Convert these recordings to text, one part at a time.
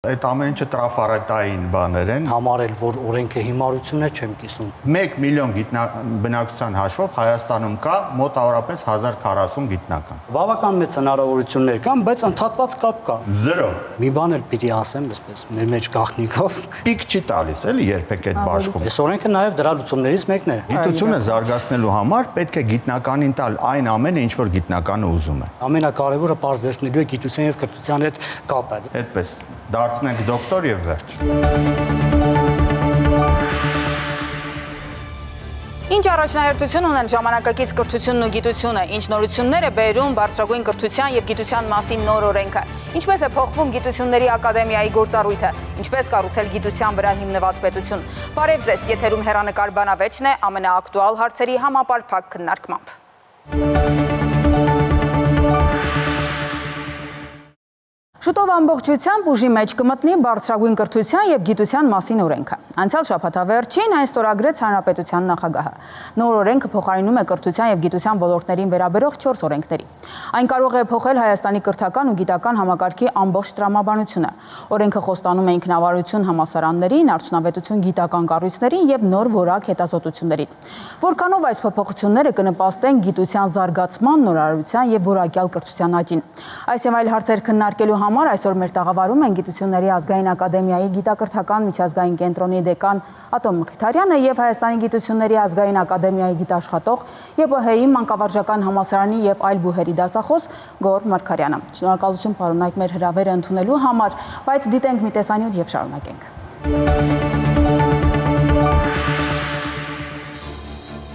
Այդ ամեն ինչը տրաֆարետային բաներ են։ Համարել, որ օրենքը հիմարություն է, չեմ կիսում։ 1 միլիոն բնակչության հաշվով Հայաստանում կա մոտավորապես 1040 գիտնական։ Բավական մեծ հնարավորություններ կան, բայց ընդհատված կապ կա։ 0։ Մի բան էլ պիտի ասեմ, այսպես մեր մեջ գաղտնիքով։ Պիկ չի տալիս, էլի երբեք այդ բաշխում։ Այս օրենքը նաև դրա լուծումներից մեկն է։ Գիտությունը զարգացնելու համար պետք է գիտնականին տալ այն ամենը, ինչ որ գիտնականը ուզում է։ Ամենակարևորը պարզեցնելու է գիտության եւ կրթության հետ կապը։ Այդպես դարձնենք դոկտոր եւ վերջ։ Ինչ առաջնահերթություն ունեն ժամանակակից կրթությունն ու գիտությունը, ինչ նորություններ է բերում բարձրագույն կրթության եւ գիտության մասին նոր օրենքը, ինչպես է փոխվում գիտությունների ակադեմիայի գործառույթը, ինչպես կառուցել գիտության վրա հիմնված պետություն։ Բարև ձեզ, եթերում հեռանկար բանավեճն է ամենաակտուալ հարցերի համապարփակ քննարկմամբ։ Շուտով ամբողջությամբ ուժի մեջ կմտնի բարձրագույն կրթության եւ գիտության մասին օրենքը։ Անցյալ շաբաթավերջին այն ստորագրեց Հանրապետության նախագահը։ Նոր օրենքը փոխարինում է կրթության եւ գիտության ոլորտներին վերաբերող 4 օրենքների։ Այն կարող է փոխել Հայաստանի կրթական ու գիտական համակարգի ամբողջ տրամաբանությունը։ Օրենքը խոստանում է ինքնավարություն համալսարաններին, արդյունավետություն գիտական կառույցներին եւ նոր որակ հետազոտություններին։ Որքանով այս փոփոխությունները կնպաստեն գիտության զարգացման, նորարարության եւ որակյալ կրթության աճին։ Այս եւ այլ հարցեր քննարկելու համար այսօր մեր տաղավարում են Գիտությունների ազգային ակադեմիայի գիտակրթական միջազգային կենտրոնի դեկան Ատոմ Մխիթարյանը եւ Հայաստանի Գիտությունների ազգային ակադեմիայի գիտաշխատող ԵՊՀ-ի մանկավարժական համալսարանի եւ այլ բուհերի դասախոս Գոռ Մարգարյանը։ Շնորհակալություն պարոնայք մեր հրավերը ընդունելու համար, բայց դիտենք մի տեսանյութ եւ շարունակենք։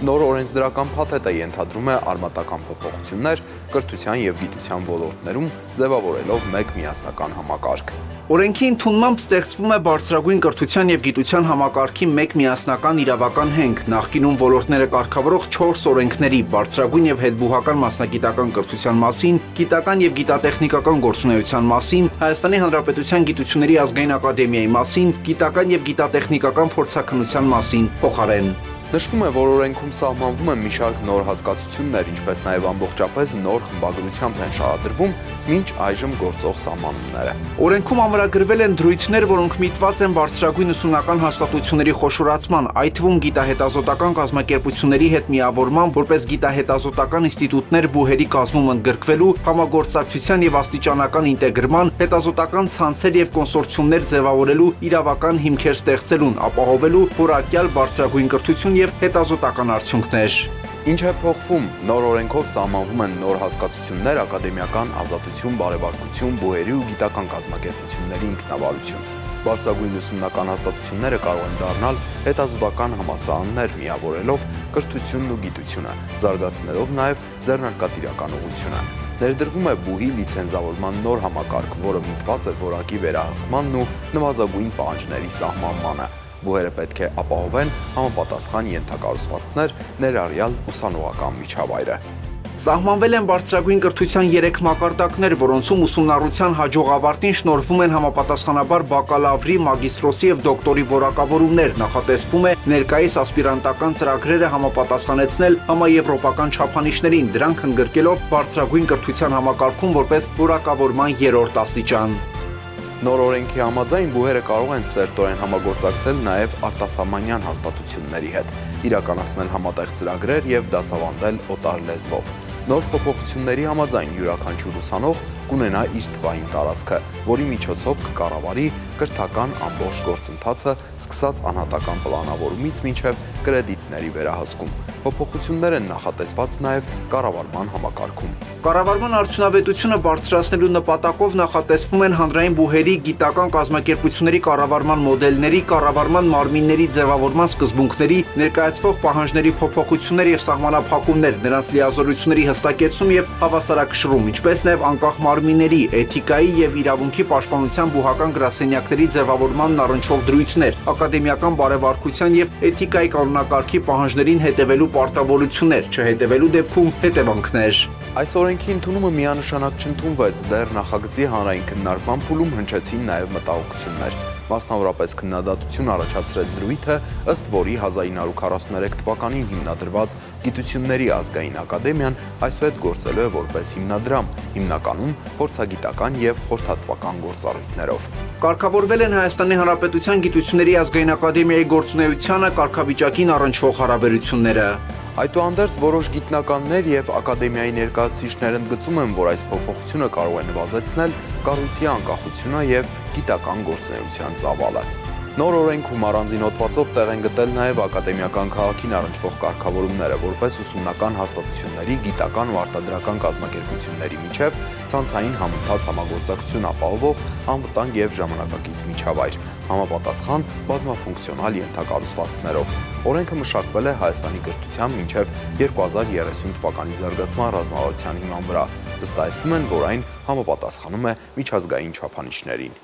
Նոր օրենսդրական փաթեթը ենթադրում է արմատական փոփոխություններ կրթության եւ գիտության ոլորտներում, ձևավորելով մեկ միասնական համակարգ։ Օրենքի ընդունմամբ ստեղծվում է բարձրագույն կրթության եւ գիտության համակարգի մեկ միասնական իրավական հենք, նախկինում ոլորտները կարգավորող 4 օրենքների՝ բարձրագույն եւ հետբուհական մասնագիտական կրթության մասին, գիտական եւ գիտատեխնիկական գործունեության մասին, Հայաստանի Հանրապետության Գիտությունների ազգային ակադեմիայի մասին, գիտական եւ գիտատեխնիկական փորձաքննության մասին փոխարեն։ Նշվում է, որ օրենքում սահմանվում են մի շարք նոր հասկացություններ, ինչպես նաև ամբողջապես նոր խմբագրությամբ են շարադրվում մինչ այժմ գործող սահմանումները։ Օրենքում ամրագրվել են դրույթներ, որոնք միտված են բարձրագույն ուսումնական հաստատությունների խոշորացման, այդ թվում գիտահետազոտական կազմակերպությունների հետ միավորման, որպես գիտահետազոտական ինստիտուտներ բուհերի կազմում ընդգրկվելու, համագործակցության եւ աստիճանական ինտեգրման, հետազոտական ցանցեր եւ կոնսորցիումներ ձևավորելու իրավական հիմքեր ստեղծելուն, ապահովելու որակյալ բարձրագույն կրթություն եւ հետազոտական արդյունքներ։ Ինչ է փոխվում, նոր օրենքով սահմանվում են նոր հասկացություններ, ակադեմիական ազատություն, բարեվարկություն, բուհերի ու գիտական կազմակերպությունների ինքնավարություն։ Բարձրագույն ուսումնական հաստատությունները կարող են դառնալ հետազոտական համալսարաններ միավորելով կրթությունն ու գիտությունը, զարգացնելով նաև ձեռնարկատիրական ուղղությունը։ Ներդրվում է բուհի լիցենզավորման նոր համակարգ, որը միտված է որակի վերահսկմանն ու նվազագույն պահանջների սահմանմանը։ Բուհերը պետք է ապահովեն համապատասխան ենթակառուցվածքներ, ներառյալ ուսանողական միջավայրը։ Սահմանվել են բարձրագույն կրթության 3 մակարդակներ, որոնցում ուսումնառության հաջողավարտին շնորհվում են համապատասխանաբար բակալավրի, մագիստրոսի եւ դոկտորի որակավորումներ, նախատեսվում է ներկայիս ասպիրանտական ծրագրերը համապատասխանեցնել համաեվրոպական չափանիշներին, դրանք ընդգրկելով բարձրագույն կրթության համակարգում որպես որակավորման 3-րդ աստիճան։ Նոր օրենքի համաձայն բուհերը կարող են սերտորեն համագործակցել նաև արտասահմանյան հաստատությունների հետ, իրականացնել համատեղ ծրագրեր եւ դասավանդել օտար լեզվով։ Նոր փոփոխությունների համաձայն յուրաքանչյուր ուսանող կունենա իր թվային տարածքը, որի միջոցով կկառավարի կրթական ամբողջ գործընթացը, սկսած անհատական պլանավորումից մինչև կրեդիտների վերահսկում։ Փոփոխություններ են նախատեսված նաև կառավարման համակարգում։ Կառավարման արդյունավետությունը բարձրացնելու նպատակով նախատեսվում են հանրային բուհերի, գիտական կազմակերպությունների կառավարման մոդելների, կառավարման մարմինների ձևավորման սկզբունքների, ներկայացվող պահանջների փոփոխություններ եւ սահմանափակումներ, նրանց լիազորությունների հստակեցում եւ հավասարակշռում, ինչպես նաեւ անկախ մարմինների, էթիկայի եւ իրավունքի պաշտպանության բուհական գրասենյակների ձևավորմանն առնչվող դրույթներ, ակադեմիական բարեվարկության եւ էթիկայի կանոնակարգի պահանջներին հետևելու պարտավորություններ, չհետևելու դեպքում հետևանքներ։ Այս օրենքի ընդունումը միանշանակ չընդունվեց, դեռ նախագծի հանրային քննարկման փուլում հնչեցին նաև մտահոգություններ։ մասնավորապես քննադատություն առաջացրեց դրույթը, ըստ որի 1943 թվականին հիմնադրված Գիտությունների ազգային ակադեմիան այսուհետ գործելու է որպես հիմնադրամ, հիմնականում փորձագիտական եւ խորհրդատվական գործառույթներով։ Կարգավորվել են Հայաստանի Հանրապետության Գիտությունների ազգային ակադեմիայի գործունեությանը կարգավիճակին առնչվող հարաբերությունները։ Այդուհանդերձ որոշ գիտնականներ եւ ակադեմիայի ներկայացուցիչներ ընդգծում են, որ այս փոփոխությունը կարող է նվազեցնել կառույցի անկախությունը եւ գիտական գործունեության ծավալը։ Նոր օրենքում առանձին հոդվածով տեղ են գտել նաև ակադեմիական քաղաքին առնչվող կարգավորումները, որպես ուսումնական հաստատությունների, գիտական ու արտադրական կազմակերպությունների միջև ցանցային համընթաց համագործակցություն ապահովող անվտանգ եւ ժամանակակից միջավայր, համապատասխան բազմաֆունկցիոնալ ենթակառուցվածքներով։ Օրենքը մշակվել է Հայաստանի կրթության մինչև 2030 թվականի զարգացման ռազմավարության հիման վրա։ Վստահեցնում են, որ այն համապատասխանում է միջազգային չափանիշներին։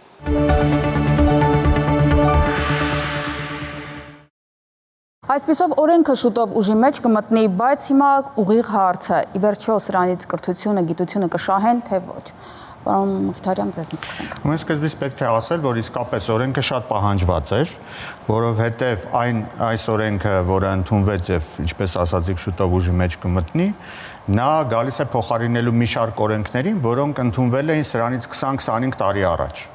Այսպիսով օրենքը շուտով ուժի մեջ կմտնի, բայց հիմա ուղիղ հարցը՝ ի վերջո սրանից կրթությունը, գիտությունը կշահեն, թե ոչ։ Պարոն Մխիթարյան, ձեզնից սկսենք։ Ուրեմն սկզբից պետք է ասել, որ իսկապես օրենքը շատ պահանջված էր, որովհետև այս օրենքը, որը ընդունվեց եւ ինչպես ասացիք, շուտով ուժի մեջ կմտնի, նա գալիս է փոխարինելու մի շարք օրենքներին, որոնք ընդունվել էին սրանից 20-25 տարի առաջ։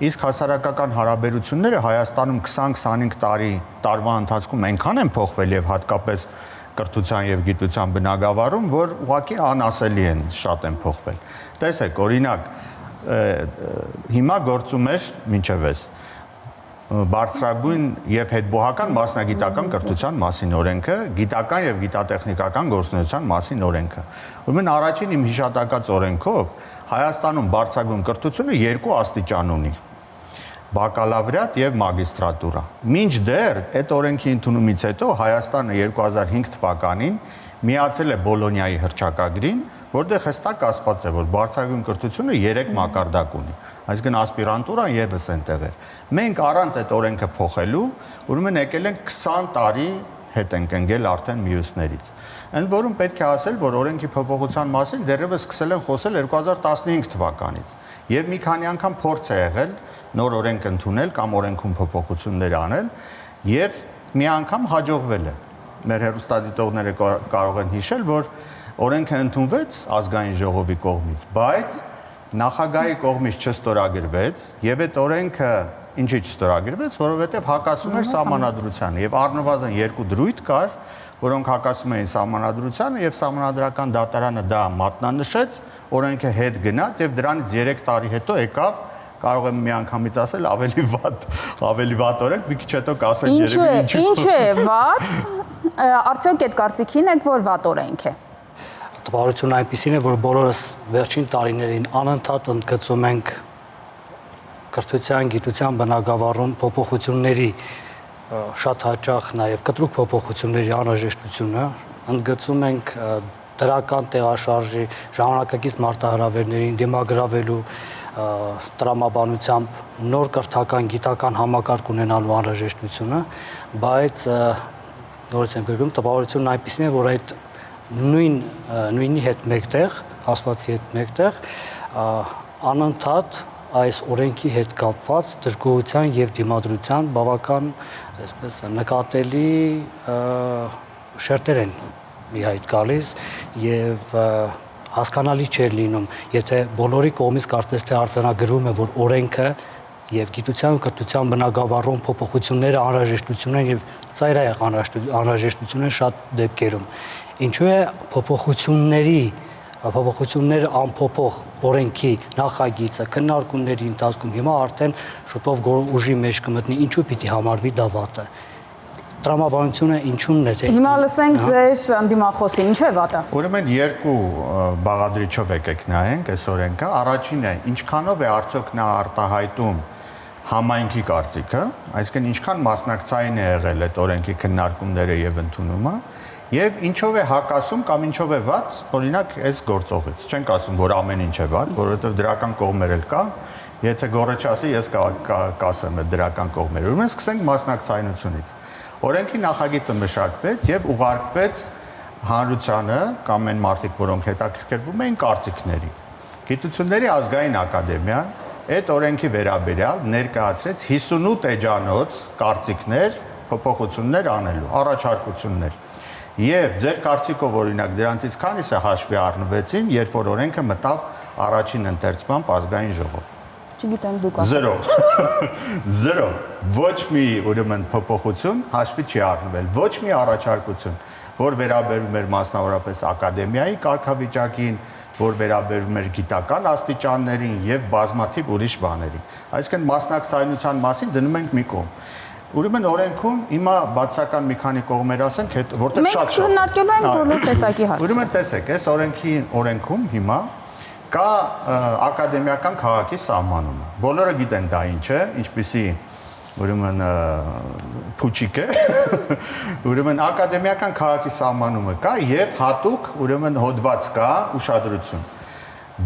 Իսկ հասարակական հարաբերությունները Հայաստանում 20-25 տարվա ընթացքում այնքան են փոխվել եւ հատկապես կրթության եւ գիտության բնագավառում, որ ուղղակի անասելի են, շատ են փոխվել։ Տեսեք, օրինակ, հիմա գործում է մինչև էս բարձրագույն եւ հետբուհական մասնագիտական կրթության մասին օրենքը, գիտական եւ գիտատեխնիկական գործունեության մասին օրենքը։ Ուրեմն առաջին իմ հիշատակած օրենքով Հայաստանում բարձրագույն կրթությունը երկու աստիճան ունի՝ բակալավրիատ եւ մագիստրատուրա։ Մինչդեռ այդ օրենքի ընդունումից հետո Հայաստանը 2005 թվականին միացել է Բոլոնիայի հռչակագրին, որտեղ հստակ ասված է, որ բարձրագույն կրթությունը 3 մակարդակ ունի, այսինքն ասպիրանտուրան եւս այնտեղ է։ Մենք առանց այդ օրենքը փոխելու, ուրեմն եկել են 20 տարի հետ ենք ընկել արդեն մյուսներից։ Ընդ որում պետք է ասել, որ օրենքի փոփոխության մասին դեռևս սկսել են խոսել 2015 թվականից, եւ մի քանի անգամ փորձ է եղել նոր օրենք ընդունել կամ օրենքում փոփոխություններ անել, եւ մի անգամ հաջողվել է։ Մեր հեռուստադիտողները կարող են հիշել, որ օրենքը ընդունվեց ազգային ժողովի կողմից, բայց նախագահի կողմից չստորագրվեց, եւ այդ օրենքը ինչի չստորագրվեց, որովհետեւ հակասում էր սահմանադրությանը եւ առնվազն 2 դրույթ կար, որոնք հակասում էին սահմանադրությանը եւ սահմանադրական դատարանը դա մատնանշեց, օրենքը հետ գնաց եւ դրանից 3 տարի հետո եկավ, կարող եմ միանգամից ասել, ավելի վատ օրենք, մի քիչ հետո կասենք երևի ինչու է վատ, արդյոք այդ կարծիքին եք, որ վատ օրենք է։ Տպավորությունն այնպիսին է, որ բոլորս վերջին տարիներին անընդհատ ընդգծում ենք կրթության, գիտության բնագավառում փոփոխությունների շատ հաճախ նաև կտրուկ փոփոխությունների անհրաժեշտությունը, ընդգծում ենք դրական տեղաշարժի ժամանակակից մարտահրավերներին դիմագրավելու տրամաբանությամբ նոր կրթական գիտական համակարգ ունենալու անհրաժեշտությունը, բայց նորից եմ գրում, տպավորությունն այնպիսին է, որ այդ նույնի հետ մեկտեղ, ասվածի հետ մեկտեղ անընդհատ այս օրենքի հետ կապված դժգոհության եւ դիմադրության բավական, այսպես նկատելի շերտեր են մի հայտ գալիս եւ հասկանալի չէր լինում, եթե բոլորի կողմից կարծես թե արձանագրվում է, որ օրենքը եւ գիտության ու կրթության բնագավառում փոփոխությունները անհրաժեշտություն են եւ ծայրահեղ անհրաժեշտություն են շատ դեպքերում։ Ինչու է փոփոխությունները անփոփոխ օրենքի նախագիծը քննարկումների ընթացքում հիմա արդեն շուտով ուժի մեջ կմտնի, ինչու պիտի համարվի դա վատը։ Տրամաբանությունը ինչու՞մն է թե։ Հիմա լսենք ձեր ընդդիմախոսին, ինչու է վատը։ Ուրեմն երկու բաղադրիչով եկեք նայենք այս օրենքը։ Առաջինը, ինչքանով է արդյոք նա արտահայտում համայնքի կարծիքը, այսինքն ինչքան մասնակցային է եղել այդ օրենքի քննարկումները եւ ընդունումը, եւ ինչով է հակասում կամ ինչով է վատ, օրինակ, այս գործողից։ Չենք ասում, որ ամեն ինչ է վատ, որովհետեւ դրական կողմեր էլ կա։ Եթե գորը չասի, ես կասեմ այդ դրական կողմերը։ Ուրեմն սկսենք մասնակցայնությունից։ Օրենքի նախագիծը մշակվեց եւ ուղարկվեց հանրությանը կամ այն մարդիկ, որոնք հետաքրքրվում էին կարծիքների։ Գիտությունների ազգային ակադեմիան այդ օրենքի վերաբերյալ ներկայացրեց 58 էջանոց կարծիքներ, փոփոխություններ անելու, առաջարկություններ։ Եվ ձեր կարծիքով օրինակ դրանցից քանիսը հաշվի առնվեցին, երբ որ օրենքը մտավ առաջին ընթերցման ազգային ժողով։ Չգիտեմ դուք։ 0 0 ոչ մի ուրեմն փոփոխություն հաշվի չի առնվել, ոչ մի առաջարկություն, որ վերաբերում էր մասնավորապես ակադեմիայի կարգավիճակին, որ վերաբերում էր գիտական աստիճաններին եւ բազմաթիվ ուրիշ բաներին։ Այսինքն մասնակցայնության մասին դնում ենք մի կողմ։ Ուրեմն օրենքում հիմա բացական մի քանի կողմեր ասենք, որտեղ շատ Մենք քննարկելու ենք բոլոր տեսակի հարցերը։ Ուրեմն տեսեք, այս օրենքում հիմա կա ակադեմիական քաղաքի սահմանումը։ Բոլորը գիտեն դա ինչ է, ինչպիսի ուրեմն փուչիկ է։ Ուրեմն ակադեմիական քաղաքի սահմանումը կա եւ հատուկ ուրեմն հոդված կա ուշադրություն։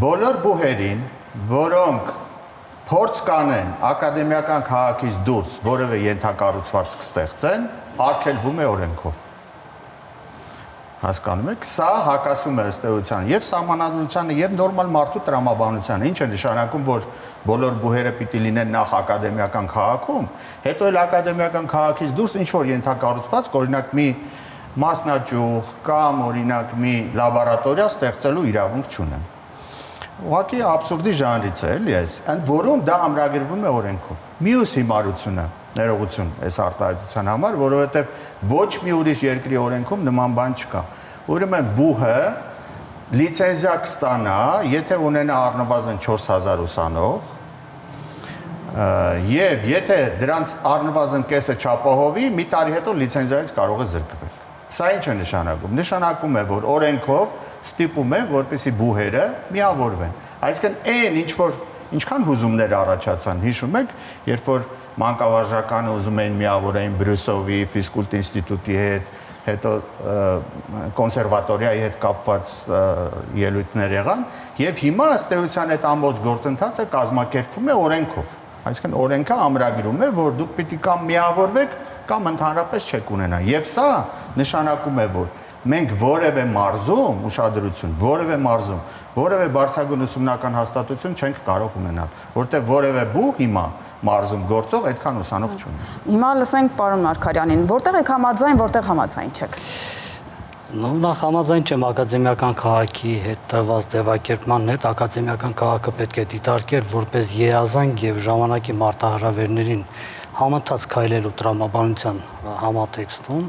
Բոլոր բուհերին, որոնք փորձ կանեն ակադեմիական քաղաքից դուրս որևէ ենթակառուցվածք ստեղծեն, արգելվում է օրենքով։ Հասկանում եք, սա հակասում է ըստ էության եւ սահմանադրությանը եւ նորմալ մարդու տրամաբանությանը։ Ինչ է նշանակում, որ բոլոր բուհերը պիտի լինեն նախ ակադեմիական քաղաքում, հետո էլ ակադեմիական քաղաքից դուրս ինչ որ ենթակառուցվածք, օրինակ մի մասնաճյուղ կամ օրինակ մի լաբորատորիա ստեղծելու իրավունք չունեն։ Ուղղակի աբսուրդի ժանրից է, էլի այս, ընդ որում դա ամրագրվում է օրենքով։ Մյուս հիմարությունը, ներողություն այս արտահայտության համար, որովհետև ոչ մի ուրիշ երկրի օրենքում նման բան չկա։ Ուրեմն բուհը լիցենզիա կստանա, եթե ունենա առնվազն 4000 ուսանող, եւ եթե դրանց առնվազն կեսը չապահովի, մի տարի հետո լիցենզիայից կարող է զրկվել։ Սա ինչ է նշանակում։ Նշանակում է, որ օրենքով ստիպում է, որպեսզի բուհերը միավորվեն։ Այսինքն այն ինչ որ ինչքան հուզումներ առաջացան, հիշում եք, երբ որ մանկավարժականը ուզում էին միավորային Բրյուսովի ֆիզկուլտ ինստիտուտի հետ, հետո կոնսերվատորիայի հետ կապված ելույթներ եղան, եւ հիմա ըստ էության այդ ամբողջ գործընթացը կազմակերպվում է օրենքով։ Այսինքն օրենքը ամրագրում է, որ դուք պիտի կամ միավորվեք, կամ ընդհանրապես չեք ունենա։ Եվ սա նշանակում է, որ մենք որևէ մարզում, ուշադրություն, որևէ մարզում, որևէ բարձրագույն ուսումնական հաստատություն չենք կարող ունենալ, որտեղ որևէ բու հիմա մարզում գործող այդքան ուսանող չունի։ Հիմա լսենք պարոն Մարգարյանին, որտեղ եք համաձայն, որտեղ համաձայն չեք։ Նախ համաձայն չեմ ակադեմիական քաղաքի հետ տրված ձևակերպմանն հետ, ակադեմիական քաղաքը պետք է դիտարկել որպես երազանք եւ ժամանակի մարտահրավերներին համընթաց քայլելու տրամաբանության համատեքստում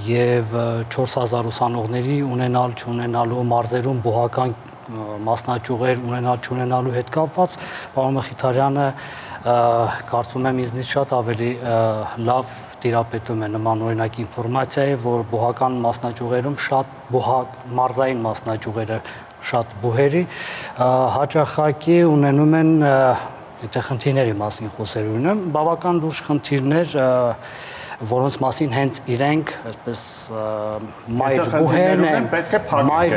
եւ 4000 ուսանողների ունենալ չունենալու մարզերում բուհական մասնաճյուղեր ունենալ չունենալու հետ կապված պարոն Մխիթարյանը կարծում եմ ինձնից շատ ավելի լավ տիրապետում է նման օրինակ ինֆորմացիայի, որ բուհական մասնաճյուղերում շատ մարզային մասնաճյուղերը շատ բուհերի հաճախակի ունենում են եթե խնդիրների մասին խոսեր ունեմ, բավական լուրջ խնդիրներ, որոնց մասին հենց իրենք այսպես մայր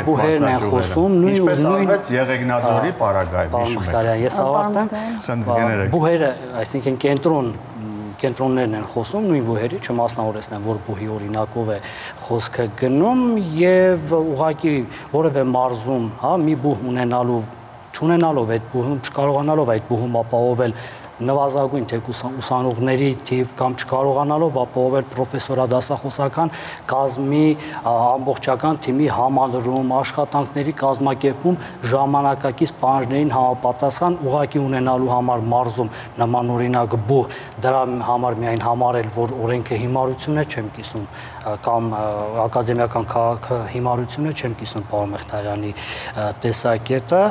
բուհերն են խոսում, ինչպես արվեց Եղեգնաձորի պարագայում, հիշում եք։ Ես ավարտեմ, բուհերը, այսինքն կենտրոններն են խոսում, նույն բուհերի, չմասնավորեցնեմ, որ բուհի օրինակով է խոսքը գնում եւ ուղղակի որևէ մարզում, հա, մի բուհ ունենալու չունենալով այդ բուհում, չկարողանալով այդ բուհում ապահովել նվազագույն թեկուզ ուսանողների թիվ կամ չկարողանալով ապահովել պրոֆեսորադասախոսական կազմի ամբողջական թիմի համալրում, աշխատանքների կազմակերպում ժամանակակից պահանջներին համապատասխան ուղղակի ունենալու համար մարզում նման օրինակ բուհ դրա համար միայն համարել, որ օրենքը հիմարություն է, չեմ կիսում կամ ակադեմիական քաղաքը հիմարություն է, չեմ կիսում պարոն Մխիթարյանի տեսակետը։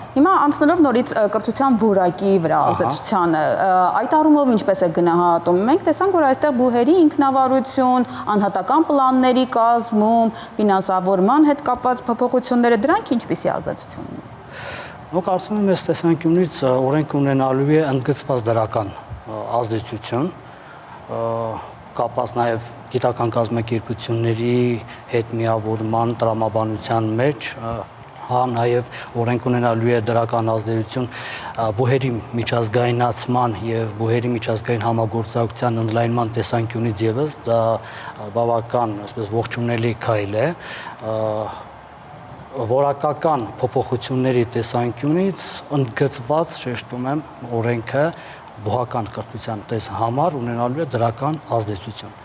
Հիմա անցնելով նորից կրթության որակի վրա ազդեցությանը, այդ առումով ինչպես է գնահատում։ Մենք տեսանք, որ այստեղ բուհերի ինքնավարություն, անհատական պլանների կազմում, ֆինանսավորման հետ կապված փոփոխությունները, դրանք ինչպիսի ազդեցություն ունեն։ Ու կարծում եմ, այս տեսանկյունից օրենքը ունենալու է ընդգծված դրական ազդեցություն, կապված նաև գիտական կազմակերպությունների հետ միավորման տրամաբանության մեջ, հա նաև օրենք ունենալու է դրական ազդեցություն բուհերի միջազգայնացման եւ բուհերի միջազգային համագործակցության ընդլայնման տեսանկյունից եւս դա բավական, այսպես ողջունելի քայլ է, որակական փոփոխությունների տեսանկյունից ընդգծված շեշտում եմ օրենքը բուհական կրթության համար ունենալու է դրական ազդեցություն։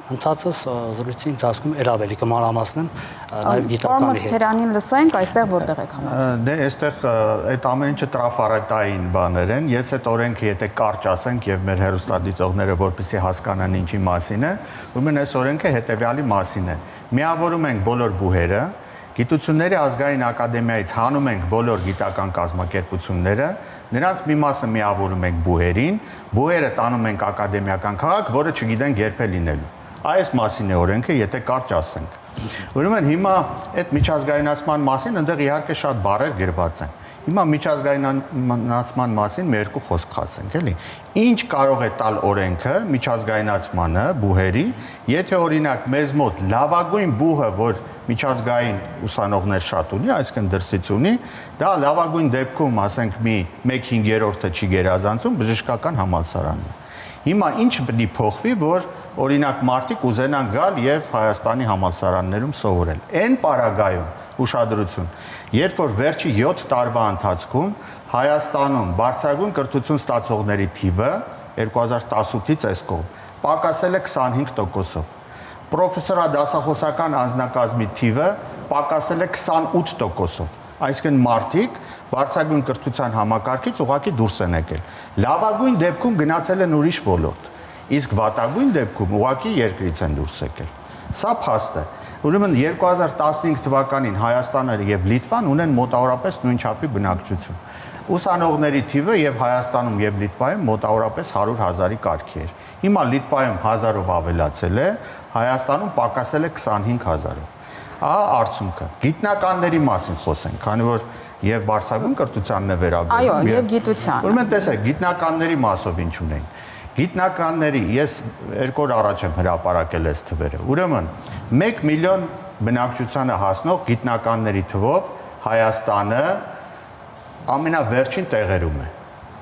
Ընթացս զրույցի ընթացքում ավելի կմանրամասնեմ նաև գիտականի հետ։ Մխիթարյանին լսենք, այստեղ որտեղ եք համաձայն։ Դե այստեղ այդ ամեն ինչը տրաֆարետային բաներ են։ Ես այդ օրենքը եթե կարճ ասենք եւ մեր հերոստատիտողները որպեսզի հասկանան ինչի մասին է, ուրեմն այս օրենքը հետեւյալի մասին է։ Միավորում ենք բոլոր բուհերը, Գիտությունների ազգային ակադեմիայից հանում ենք բոլոր գիտական կազմակերպությունները, նրանց մի մասը միավորում ենք բուհերին, բուհերը տանում ենք ակադեմիական քաղաք, որը չգիտենք երբ է լինելու։ Այս մասին է օրենքը, եթե կարճ ասենք։ Ուրեմն հիմա այդ միջազգայնացման մասին այնտեղ իհարկե շատ բառեր գրված են։ Հիմա միջազգայնացման մասին մի երկու խոսք ասենք, էլի։ Ինչ կարող է տալ օրենքը միջազգայնացմանը բուհերի, եթե օրինակ մեզ մոտ լավագույն բուհը, որ միջազգային ուսանողներ շատ ունի, այսինքն դրսից ունի, դա լավագույն դեպքում, ասենք, մի 1/5-ը չի գերազանցում բժշկական համալսարանն է։ Հիմա ինչ պետք է փոխվի, որ օրինակ մարդիկ ուզենան գալ եւ Հայաստանի համալսարաններում սովորել։ Այն պարագայում ուշադրություն, երբ որ վերջի 7 տարվա ընթացքում Հայաստանում բարձրագույն կրթություն ստացողների թիվը 2018-ից այս կողմ պակասել է 25%-ով։ Պրոֆեսորադասախոսական անձնակազմի թիվը պակասել է 28%-ով։ Այսինքն մարդիկ բարձրագույն կրթության համակարգից ուղղակի դուրս են եկել։ Լավագույն դեպքում գնացել են ուրիշ ոլորտ, իսկ վատագույն դեպքում ուղղակի երկրից են դուրս եկել։ Սա փաստ է։ Ուրեմն 2015 թվականին Հայաստանը եւ Լիտվան ունեն մոտավորապես նույն չափի բնակչություն։ Ուսանողների թիվը եւ Հայաստանում եւ Լիտվայում մոտավորապես 100,000-ի կարգի էր։ Հիմա Լիտվայում 1000-ով ավելացել է, Հայաստանում պակասել է 25,000-ով։ Ահա արդյունքը։ Գիտնականների մասին խոսենք, քանի որ եւ բարձրագույն կրթությանն է վերաբերում։ Այո, եւ գիտության։ Ուրեմն տեսեք, գիտնականների մասով ինչ ունենք։ Գիտնականների, ես 2 օր առաջ եմ հրապարակել այս թվերը։ Ուրեմն 1 միլիոն բնակչությանը հասնող գիտնականների թվով Հայաստանը ամենավերջին տեղերում է։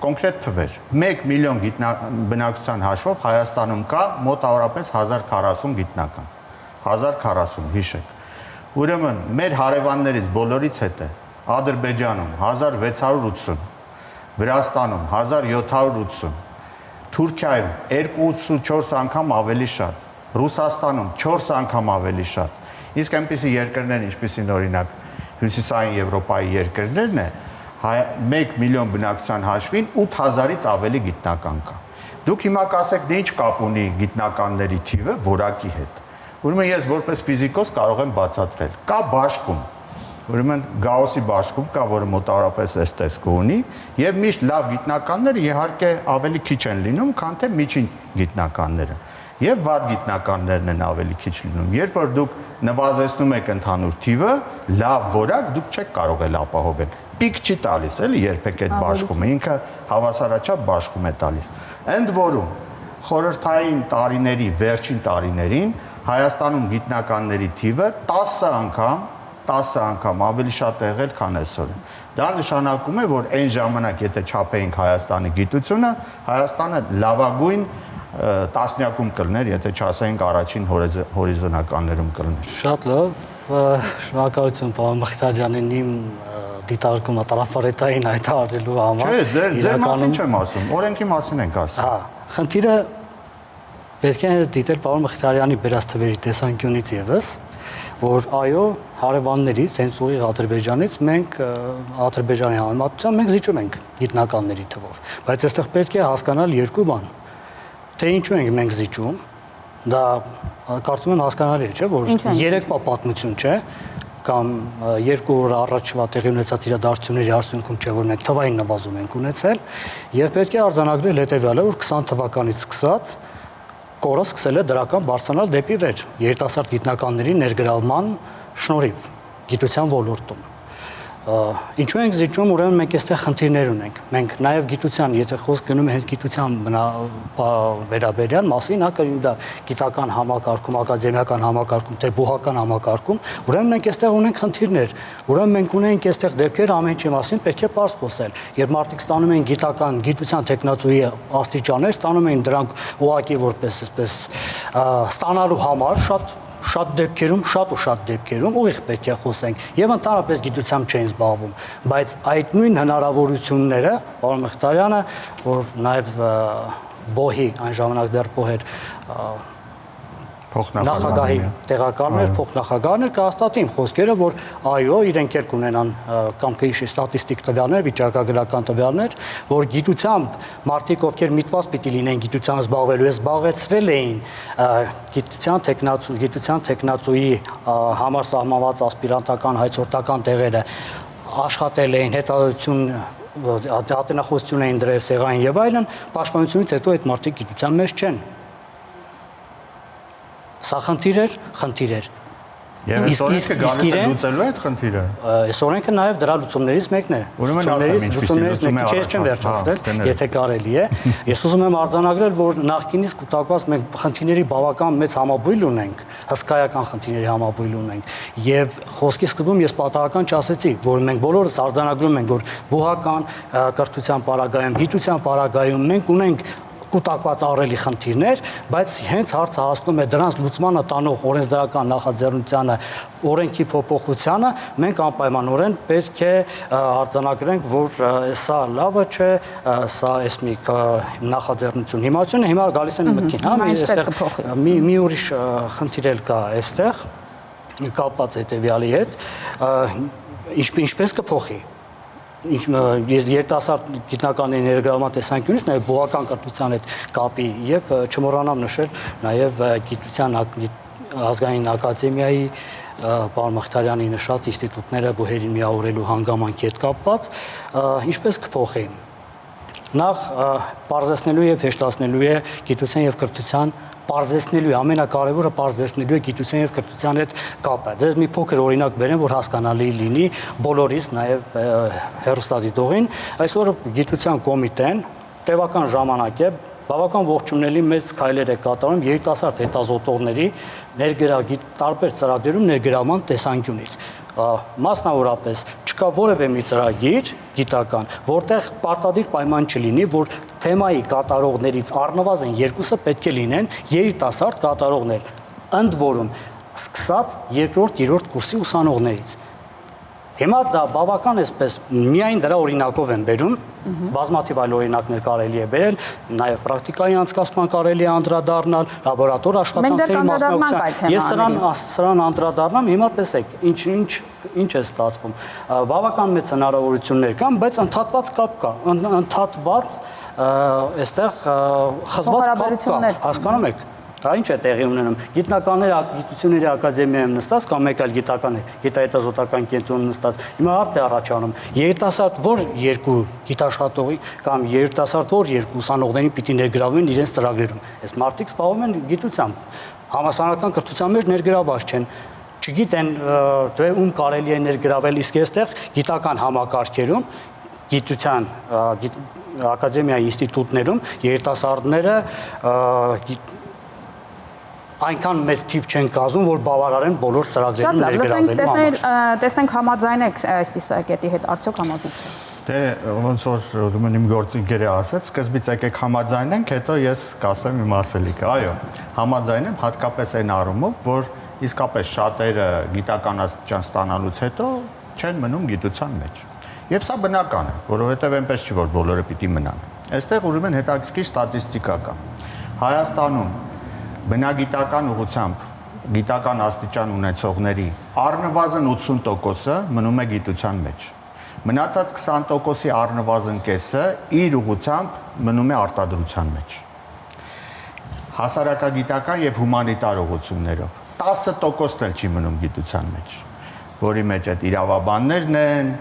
Կոնկրետ թվեր։ 1 միլիոն բնակչության հաշվով Հայաստանում կա մոտավորապես 1040 գիտնական։ 1040, հիշեք։ Ուրեմն մեր հարևաններից բոլորից հետը Ադրբեջանում 1680, Վրաստանում 1780, Թուրքիայում 2-4 անգամ ավելի շատ, Ռուսաստանում 4 անգամ ավելի շատ։ Իսկ այնպիսի երկրներ, ինչպիսին օրինակ Հյուսիսային Եվրոպայի երկրներն է, 1 միլիոն բնակչության հաշվին 8000-ից ավելի գիտնական կա։ Դուք հիմա կասեք, դե ինչ կապ ունի գիտնականների թիվը որակի հետ։ Ուրեմն ես որպես ֆիզիկոս կարող եմ բացատրել։ Կա բաշխում։ Ուրեմն Գաուսի բաշխում կա, որը մոտավորապես այս տեսքը ունի, եւ միշտ լավ գիտնականները իհարկե ավելի քիչ են լինում, քան թե միջին գիտնականները։ Եվ վատ գիտնականներն են ավելի քիչ լինում։ Երբ որ դուք նվազեցնում եք ընդհանուր թիվը, լավ որակ դուք չեք կարող էլ ապահովել։ Պիկ չի տալիս, էլի երբեք այդ բաշխումը, ինքը հավասարաչափ բաշխում է տալիս։ Ընդ որում, խորհրդային տարիների վերջին տարիներին Հայաստանում գիտնականների թիվը 10 անգամ ավելի շատ է եղել, քան այսօր։ Դա նշանակում է, որ այն ժամանակ, եթե չափեինք Հայաստանի գիտությունը, Հայաստանը լավագույն տասնյակում կլներ, եթե չասենք առաջին հորիզոնականներում կլներ։ Շատ լավ, շնորհակալություն պարոն Մխիթարյանին իմ դիտարկումը տրաֆարետային հայտարարելու համար։ Չէ, ձեր մասին չեմ ասում, օրենքի մասին ենք ասում։ Հա, խնդիրը պետք է դիտել պարոն Մխիթարյանի բերած թվերի տեսանկյունից եւս, որ այո, հարևաններից, հենց ուղիղ Ադրբեջանից մենք Ադրբեջանի համեմատությամբ մենք զիջում ենք գիտնականների թվով, բայց այստեղ պետք է հասկանալ երկու բան։ Թե ինչու ենք մենք զիջում, դա կարծում եմ հասկանալի է, չէ՞, որ երեկվա պատմություն չէ, կամ 2 օր առաջվա տեղի ունեցած իրադարձությունների արդյունքում չէ, որ մենք թվային նվազում ենք ունեցել, եւ պետք է արձանագրել հետեւյալը, որ 20 թվականից սկսած կորը սկսել է դրական բարձրանալ դեպի վեր երիտասարդ գիտնականների ներգրավման շնորհիվ գիտության ոլորտում։ Ինչու ենք զիջում, ուրեմն մենք այստեղ խնդիրներ ունենք։ Մենք նաև գիտության, եթե խոսք գնում է հենց գիտության վերաբերյալ մասին, հա կլինի դա գիտական համակարգում, ակադեմիական համակարգում, թե բուհական համակարգում, ուրեմն մենք այստեղ ունենք խնդիրներ։ Ուրեմն մենք ունենք այստեղ դեպքեր ամեն ինչի մասին պետք է պարզ խոսել։ Երբ մարդիկ ստանում են գիտական, գիտության տեխնացուի աստիճաններ, ստանում են դրանք ուղղակի որպես այսպես ստանալու համար շատ շատ դեպքերում ուղիղ պետք է խոսենք եւ ընդհանրապես գիտությամբ չեն զբաղվում, բայց այդ նույն հնարավորությունները, պարոն Մխիթարյանը, որ նաեւ բոհի այն ժամանակ դեռ բոհ էր նախագահի տեղակալներ, փոխնախագահն էր կհաստատի իմ խոսքերը, որ այո, իրենք էլ կունենան կամ կհիշի ստատիստիկ տվյալներ, վիճակագրական տվյալներ, որ գիտությամբ մարդիկ, ովքեր միտված պիտի լինեն գիտությամբ զբաղվելու, զբաղեցրել էին գիտության տեխնացուի համար սահմանված ասպիրանտական, հայցորդական տեղերը, աշխատել էին, ատենախոսություն էին դրել սեղային եւ այլն, պաշտպանությունից հետո այդ մարդիկ գիտության մեջ չեն։ Սա խնդիր էր։ Եվ այս օրենքը գալիս է լուծելու այդ խնդիրը։ Այս օրենքը նաև դրա լուծումներից մեկն է։ Չեմ վերջացրել, եթե կարելի է։ Ես ուզում եմ արձանագրել, որ նախկինից կուտակված մենք խնդիրների բավական մեծ համաբույլ ունենք, հսկայական խնդիրների համաբույլ ունենք։ Եվ խոսքի սկզբում ես պատահական չասեցի, որ մենք բոլորս արձանագրում ենք, որ բուհական կրթության պարագայում, գիտության պարագայում մենք ունենք կուտակված ահռելի խնդիրներ, բայց հենց հարցը հասնում է դրանց լուծմանը տանող օրենսդրական նախաձեռնությանը, օրենքի փոփոխությանը, մենք անպայմանորեն պետք է արձանագրենք, որ սա լավը չէ, սա էս մի նախաձեռնություն հիմարությունը, հիմա գալիս են մտքին, մի ուրիշ խնդիր էլ կա այստեղ, կապված հետևյալի հետ, ինչպես կփոխի ես երիտասարդ գիտնականների ներգրավման տեսանկյունից նաև բուհական կրթության հետ կապի եւ չմոռանամ նշել նաև գիտության ազգային ակադեմիայի պարոն Մխիթարյանի նշած ինստիտուտները բուհերին միավորելու հանգամանքի հետ կապված ինչպես կփոխի նախ բարձրացնելու եւ հեշտացնելու է գիտության եւ կրթության պարզեցնելու է, ամենակարևորը պարզեցնելու է գիտության եւ կրթության հետ կապը։ Ձեզ մի փոքր օրինակ բերեմ, որ հասկանալի լինի բոլորիս, նաեւ հեռուստադիտողին։ Այսօր գիտության կոմիտեն տևական ժամանակ է բավական ողջունելի մեծ քայլեր է կատարում երիտասարդ հետազոտողների տարբեր ծրագրերում ներգրավման տեսանկյունից։ Մասնավորապես չկա որևէ մի ծրագիր գիտական, որտեղ պարտադիր պայման չլինի, որ թեմայի կատարողներից առնվազն 2-ը պետք է լինեն երիտասարդ կատարողներ, ընդ որում սկսած 2-րդ կուրսի ուսանողներից։ Հիմա դա բավական էսպես միայն դրա օրինակով են բերում, բազմաթիվ այլ օրինակներ կարելի է բերել, նաև պրակտիկայի անցկացման կարելի է անդրադառնալ, լաբորատոր աշխատանքների մասնակցության։ Ես սրան անդրադառնամ, հիմա տեսեք, ինչ է ստացվում։ Բավական մեծ հնարավորություններ կան, բայց ընդհատված կապ կա, ընդհատված այստեղ խզված կապ կա, հասկանում եք։ Դա ինչ է տեղի ունենում։ Գիտնականները գիտությունների ակադեմիայում նստած կամ մեկ այլ գիտահետազոտական կենտրոնում նստած։ Հիմա հարց է առաջանում. երիտասարդ որ երկու գիտաշխատողի կամ երիտասարդ որ երկու ուսանողներին պիտի ներգրավեն իրենց ծրագրերում։ Այս մարդիկ զբաղվում են գիտությամբ։ Համալսարանական կրթության մեջ ներգրաված չեն։ Չգիտեն թե ում կարելի է ներգրավել, իսկ այստեղ գիտական համակարգերում գիտության ակադեմիայի ինստիտուտներում երիտասարդները այնքան մեծ թիվ չեն կազմում, որ բավարարեն բոլոր ծրագրերին ներգրավելու համար։ Տեսնենք համաձայն եք այս տեսակետի հետ, արդյոք համոզիչ է։ Դե ոնց որ ուրեմն իմ գործընկերը ասաց, սկզբից եկեք համաձայնենք, հետո ես կասեմ իմ ասելիքը։ Այո, համաձայն եմ հատկապես այն առումով, որ իսկապես շատերը գիտական աստիճան ստանալուց հետո չեն մնում գիտության մեջ։ Եվ սա բնական է, որովհետև այնպես չի, որ բոլորը պիտի մնան։ Այստեղ ուրեմն հետաքրքիր ստատիստիկա կա։ Հայաստանում բնագիտական ուղղությամբ գիտական աստիճան ունեցողների առնվազն 80%-ը մնում է գիտության մեջ։ Մնացած 20%-ի առնվազն կեսը իր ուղղությամբ մնում է արտադրության մեջ։ Հասարակագիտական եւ հումանիտար ուղղություններով 10%-ն էլ չի մնում գիտության մեջ, որի մեջ այդ իրավաբաններն են,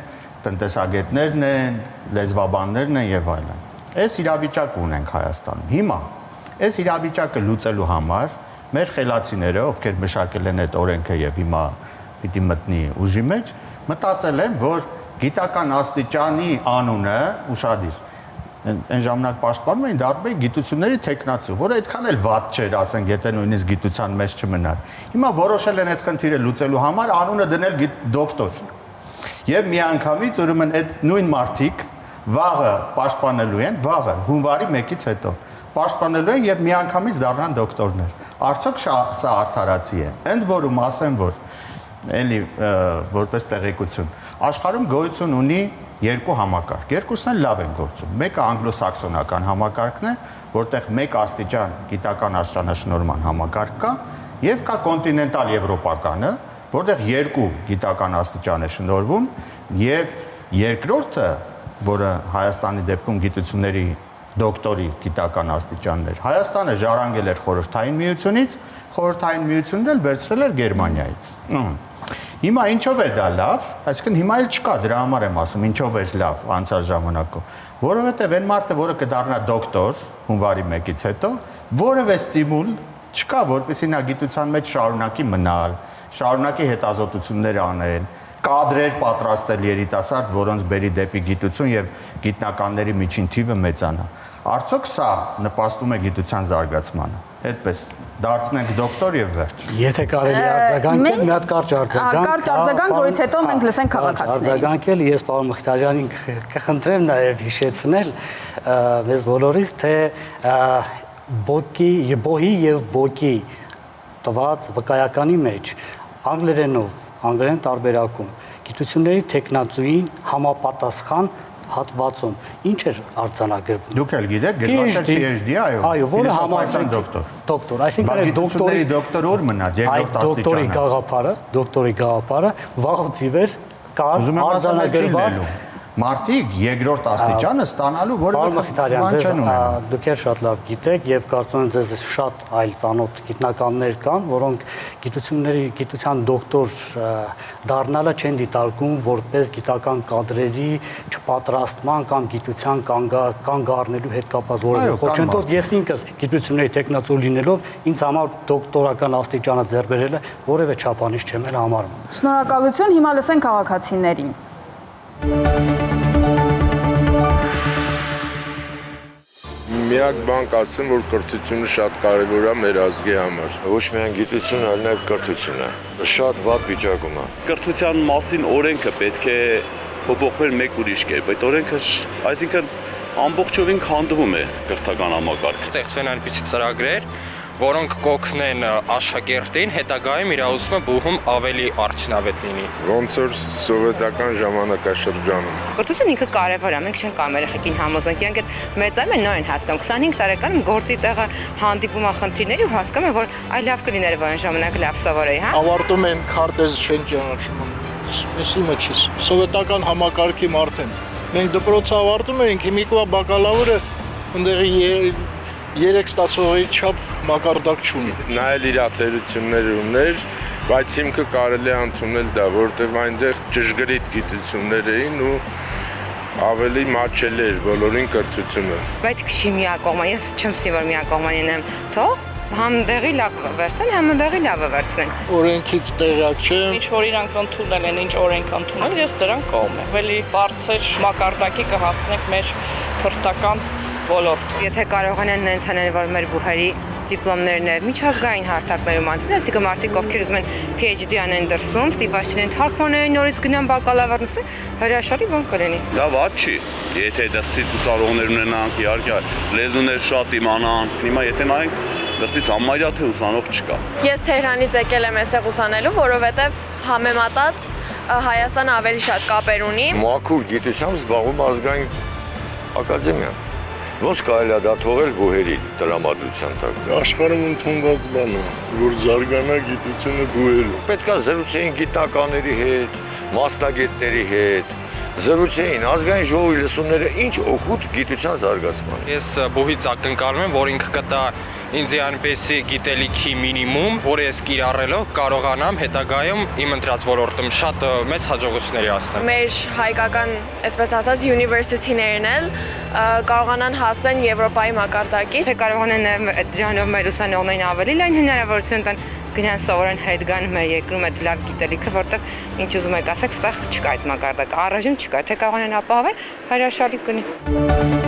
տնտեսագետներն են, լեզվաբաններն են եւ այլն։ Այս իրավիճակը ունենք Հայաստանում։ Հիմա այս իրավիճակը լուծելու համար մեր խելացիները, ովքեր մշակել են այդ օրենքը եւ հիմա պիտի մտնի ուժի մեջ, մտածել են, որ գիտական աստիճանի անունը ուշադիր այն ժամանակ պաշտպանում էին դառնում էին գիտությունների տեխնացու, որը այդքան էլ վատ չէր, ասենք, եթե նույնիսկ գիտության մեջ չմնար։ Հիմա որոշել են այդ խնդիրը լուծելու համար անունը դնել դոկտոր։ Եվ միանգամից ուրեմն այդ նույն մարդիկ վաղը պաշտպանելու են, վաղը հունվարի 1-ից հետո պաշտպանելու են եւ միանգամից դառնան դոկտորներ։ Արդյոք սա արդարացի է։ Ընդ որում ասեմ, որ էլի որպես տեղեկություն, աշխարհում գոյություն ունի երկու համակարգ։ Երկուսն էլ լավ են գործում։ Մեկը անգլոսաքսոնական համակարգն է, որտեղ մեկ աստիճան գիտական աստիճանաշնորհման համակարգ կա, եւ կա կոնտինենտալ եվրոպականը, որտեղ երկու գիտական աստիճան է շնորհվում, եւ երկրորդը, որը Հայաստանի դեպքում գիտությունների դոկտորի գիտական աստիճաններ, Հայաստանը ժառանգել էր Խորհրդային Միությունից, Խորհրդային Միությունն էլ վերցրել էր Գերմանիայից։ Հիմա ինչով է դա լավ, այսինքն հիմա էլ չկա, դրա համար եմ ասում, ինչով է լավ անցած ժամանակում, որովհետև այն մարդը, որը կդառնա դոկտոր հունվարի 1-ից հետո, որևէ ստիմուլ չկա, որպեսզի նա գիտության մեջ շարունակի մնալ, շարունակի հետազոտություններ անել, կադրեր պատրաստել երիտասարդ, որոնց բերի դեպի գիտություն եւ գիտնականների միջին թիվը մեծանա։ Արդյոք սա նպաստում է գիտության զարգացմանը։ Այդպես դարձնենք դոկտոր եւ վերջ։ Եթե կարելի է արձագանքել, մի հատ կարճ արձագանք։ Կարճ արձագանք, որից հետո մենք լսենք քաղաքացիներին։ Արձագանքել ես պարոն Մխիթարյանին կխնդրեմ նաեւ հիշեցնել մեզ բոլորիս, թե բոհի եւ բոկի տված վկայականի մեջ անգլերեն տարբերակում գիտությունների տեխնացուին համապատասխան հատվածում ինչ էր արձանագրվում։ Դուք էլ գիտեք, գրված է PhD, այո, որը համաձայն դոկտոր, այսինքն դոկտորի դոկտոր ո՞ր մնաց, երկրորդ աստիճանը։ Դոկտորի գաղափարը վաղուց ի վեր կար արձանագրված Մարդիկ երկրորդ աստիճանը ստանալու որևէ բան չեն ունենում։ Դուք էլ շատ լավ գիտեք եւ կարծում եմ ձեզ շատ այլ ծանոթ գիտնականներ կան, որոնք գիտության դոկտոր դառնալը չեն դիտարկում որպես գիտական կադրերի չպատրաստման կամ գիտության կանգ առնելու հետ կապված որևէ խոչընդոտ։ Ես ինքս գիտությունների տեխնացու լինելով ինձ համար դոկտորական աստիճանը ձեռք բերելը որևէ չափանիշ չեմ համարում։ Շնորհակալություն, հիմա լսենք քաղաքացիներին։ Միակ բան կասեմ, որ կրթությունը շատ կարևոր է մեր ազգի համար։ Ոչ միայն գիտությունը, այլ նաև կրթությունը։ Շատ վատ վիճակում է։ Կրթության մասին օրենքը պետք է փոփոխվեր մեկ ուրիշ կերպ։ Այդ օրենքը, այսինքն ամբողջովին քանդվում է կրթական համակարգը։ Ստեղծվեն այնպիսի ծրագրեր, որոնք կօգնեն աշակերտին հետագայում իր ուսումը բուհում ավելի արդյունավետ լինի։ Ոնց որ սովետական ժամանակաշրջանում։ Կրթությունը ինքը կարևոր է, մենք չենք կարող երեխեքին համոզենք, իրանք այդ մեծանում են նոր են հասկանում, 25 տարեկանում գործի տեղը հանդիպում ախնդիրների ու հասկանում են, որ այ լավ կլիներ, որ այն ժամանակ լավ սովորեի, հա։ Ավարտում են քարտեզ չեն ճանաչում։ Էսի մոչից սովետական համակարգի մարդ են։ Մենք դպրոց ավարտում էինք, հիմիկվա բակալավրը ընդեղի 3 ստացողի չափ մակարդակ չունի։ Նա էլ իր աթերություններ ուներ, բայց հիմքը կարելի է ընդունել դա, որովհետև այնտեղ ճշգրիտ գիտություններ էին ու ավելի մաչելի էր բոլորին կրթությունը։ Բայց քշի միակողման, ես չեմ սիրում որ միակողմանին եմ, թող համդեղի լավ վերցնեն, համդեղի լավը վերցնեն։ Օրենքից տեղյակ չեմ։ Ինչ որ իրանք ընդունել են, ինչ օրենք ընդունել, ես դրան կողմ եմ։ Ավելի բարձր մակարդակի կհասնենք մեր քրթական ոլորտ։ Եթե կարողանան նենց անել, որ մեր բուհերի դիպլոմներն եւ միջազգային հարթակներում անցնել, այսինքն մարդիկ ովքեր ուզում են PhD անեն դրսում, ստիպված չեն թարգմանել, նորից գնան բակալավրնսը, հրաշալի բան կլինի։ Դա վատ չի։ Եթե դրսից ուսանողներ ունենանք, իհարկե լեզուներ շատ իմանան։ Հիմա եթե նայենք, դրսից համարյա թե ուսանող չկա։ Ես Թեհրանից եկել եմ այսեղ ուսանելու, որովհետև համեմատած Հայաստանը ավելի շատ կապեր ունի։ Մաքուր գիտությամբ զբաղվում ազգային ակադեմիան։ Ոնց կարելի է դա թողել բուհերի տրամադրության տակ։ Աշխարհում ընդունված բան է, որ զարգանա գիտությունը բուհերում։ Պետք է զրուցեին գիտնականների հետ, մասնագետների հետ, զրուցեին ազգային ժողովի լսումները ինչ օգուտ գիտության զարգացման։ Ես բուհից ակնկալում եմ, որ ինքը կտա ինձ այնպեսի գիտելիքի մինիմում, որը ես կիրառելով կարողանամ հետագայում իմ ընտրած ոլորտում շատ մեծ հաջողությունների հասնել։ Մեր հայկական, այսպես ասած, յունիվերսիթիներն էլ կարողանան հասնել Եվրոպայի մակարդակի։ Թե կարողանան դրանով մեր ուսանողներին ավելի լայն հնարավորություն տան գնան սովորեն հետ գան մեր երկրում այդ լավ գիտելիքը, որտեղ ինչ ուզում եք ասեք, ստեղ չկա այդ մակարդակը, առայժմ չկա, թե կարողանան ապահովել, հրաշալի կլինի։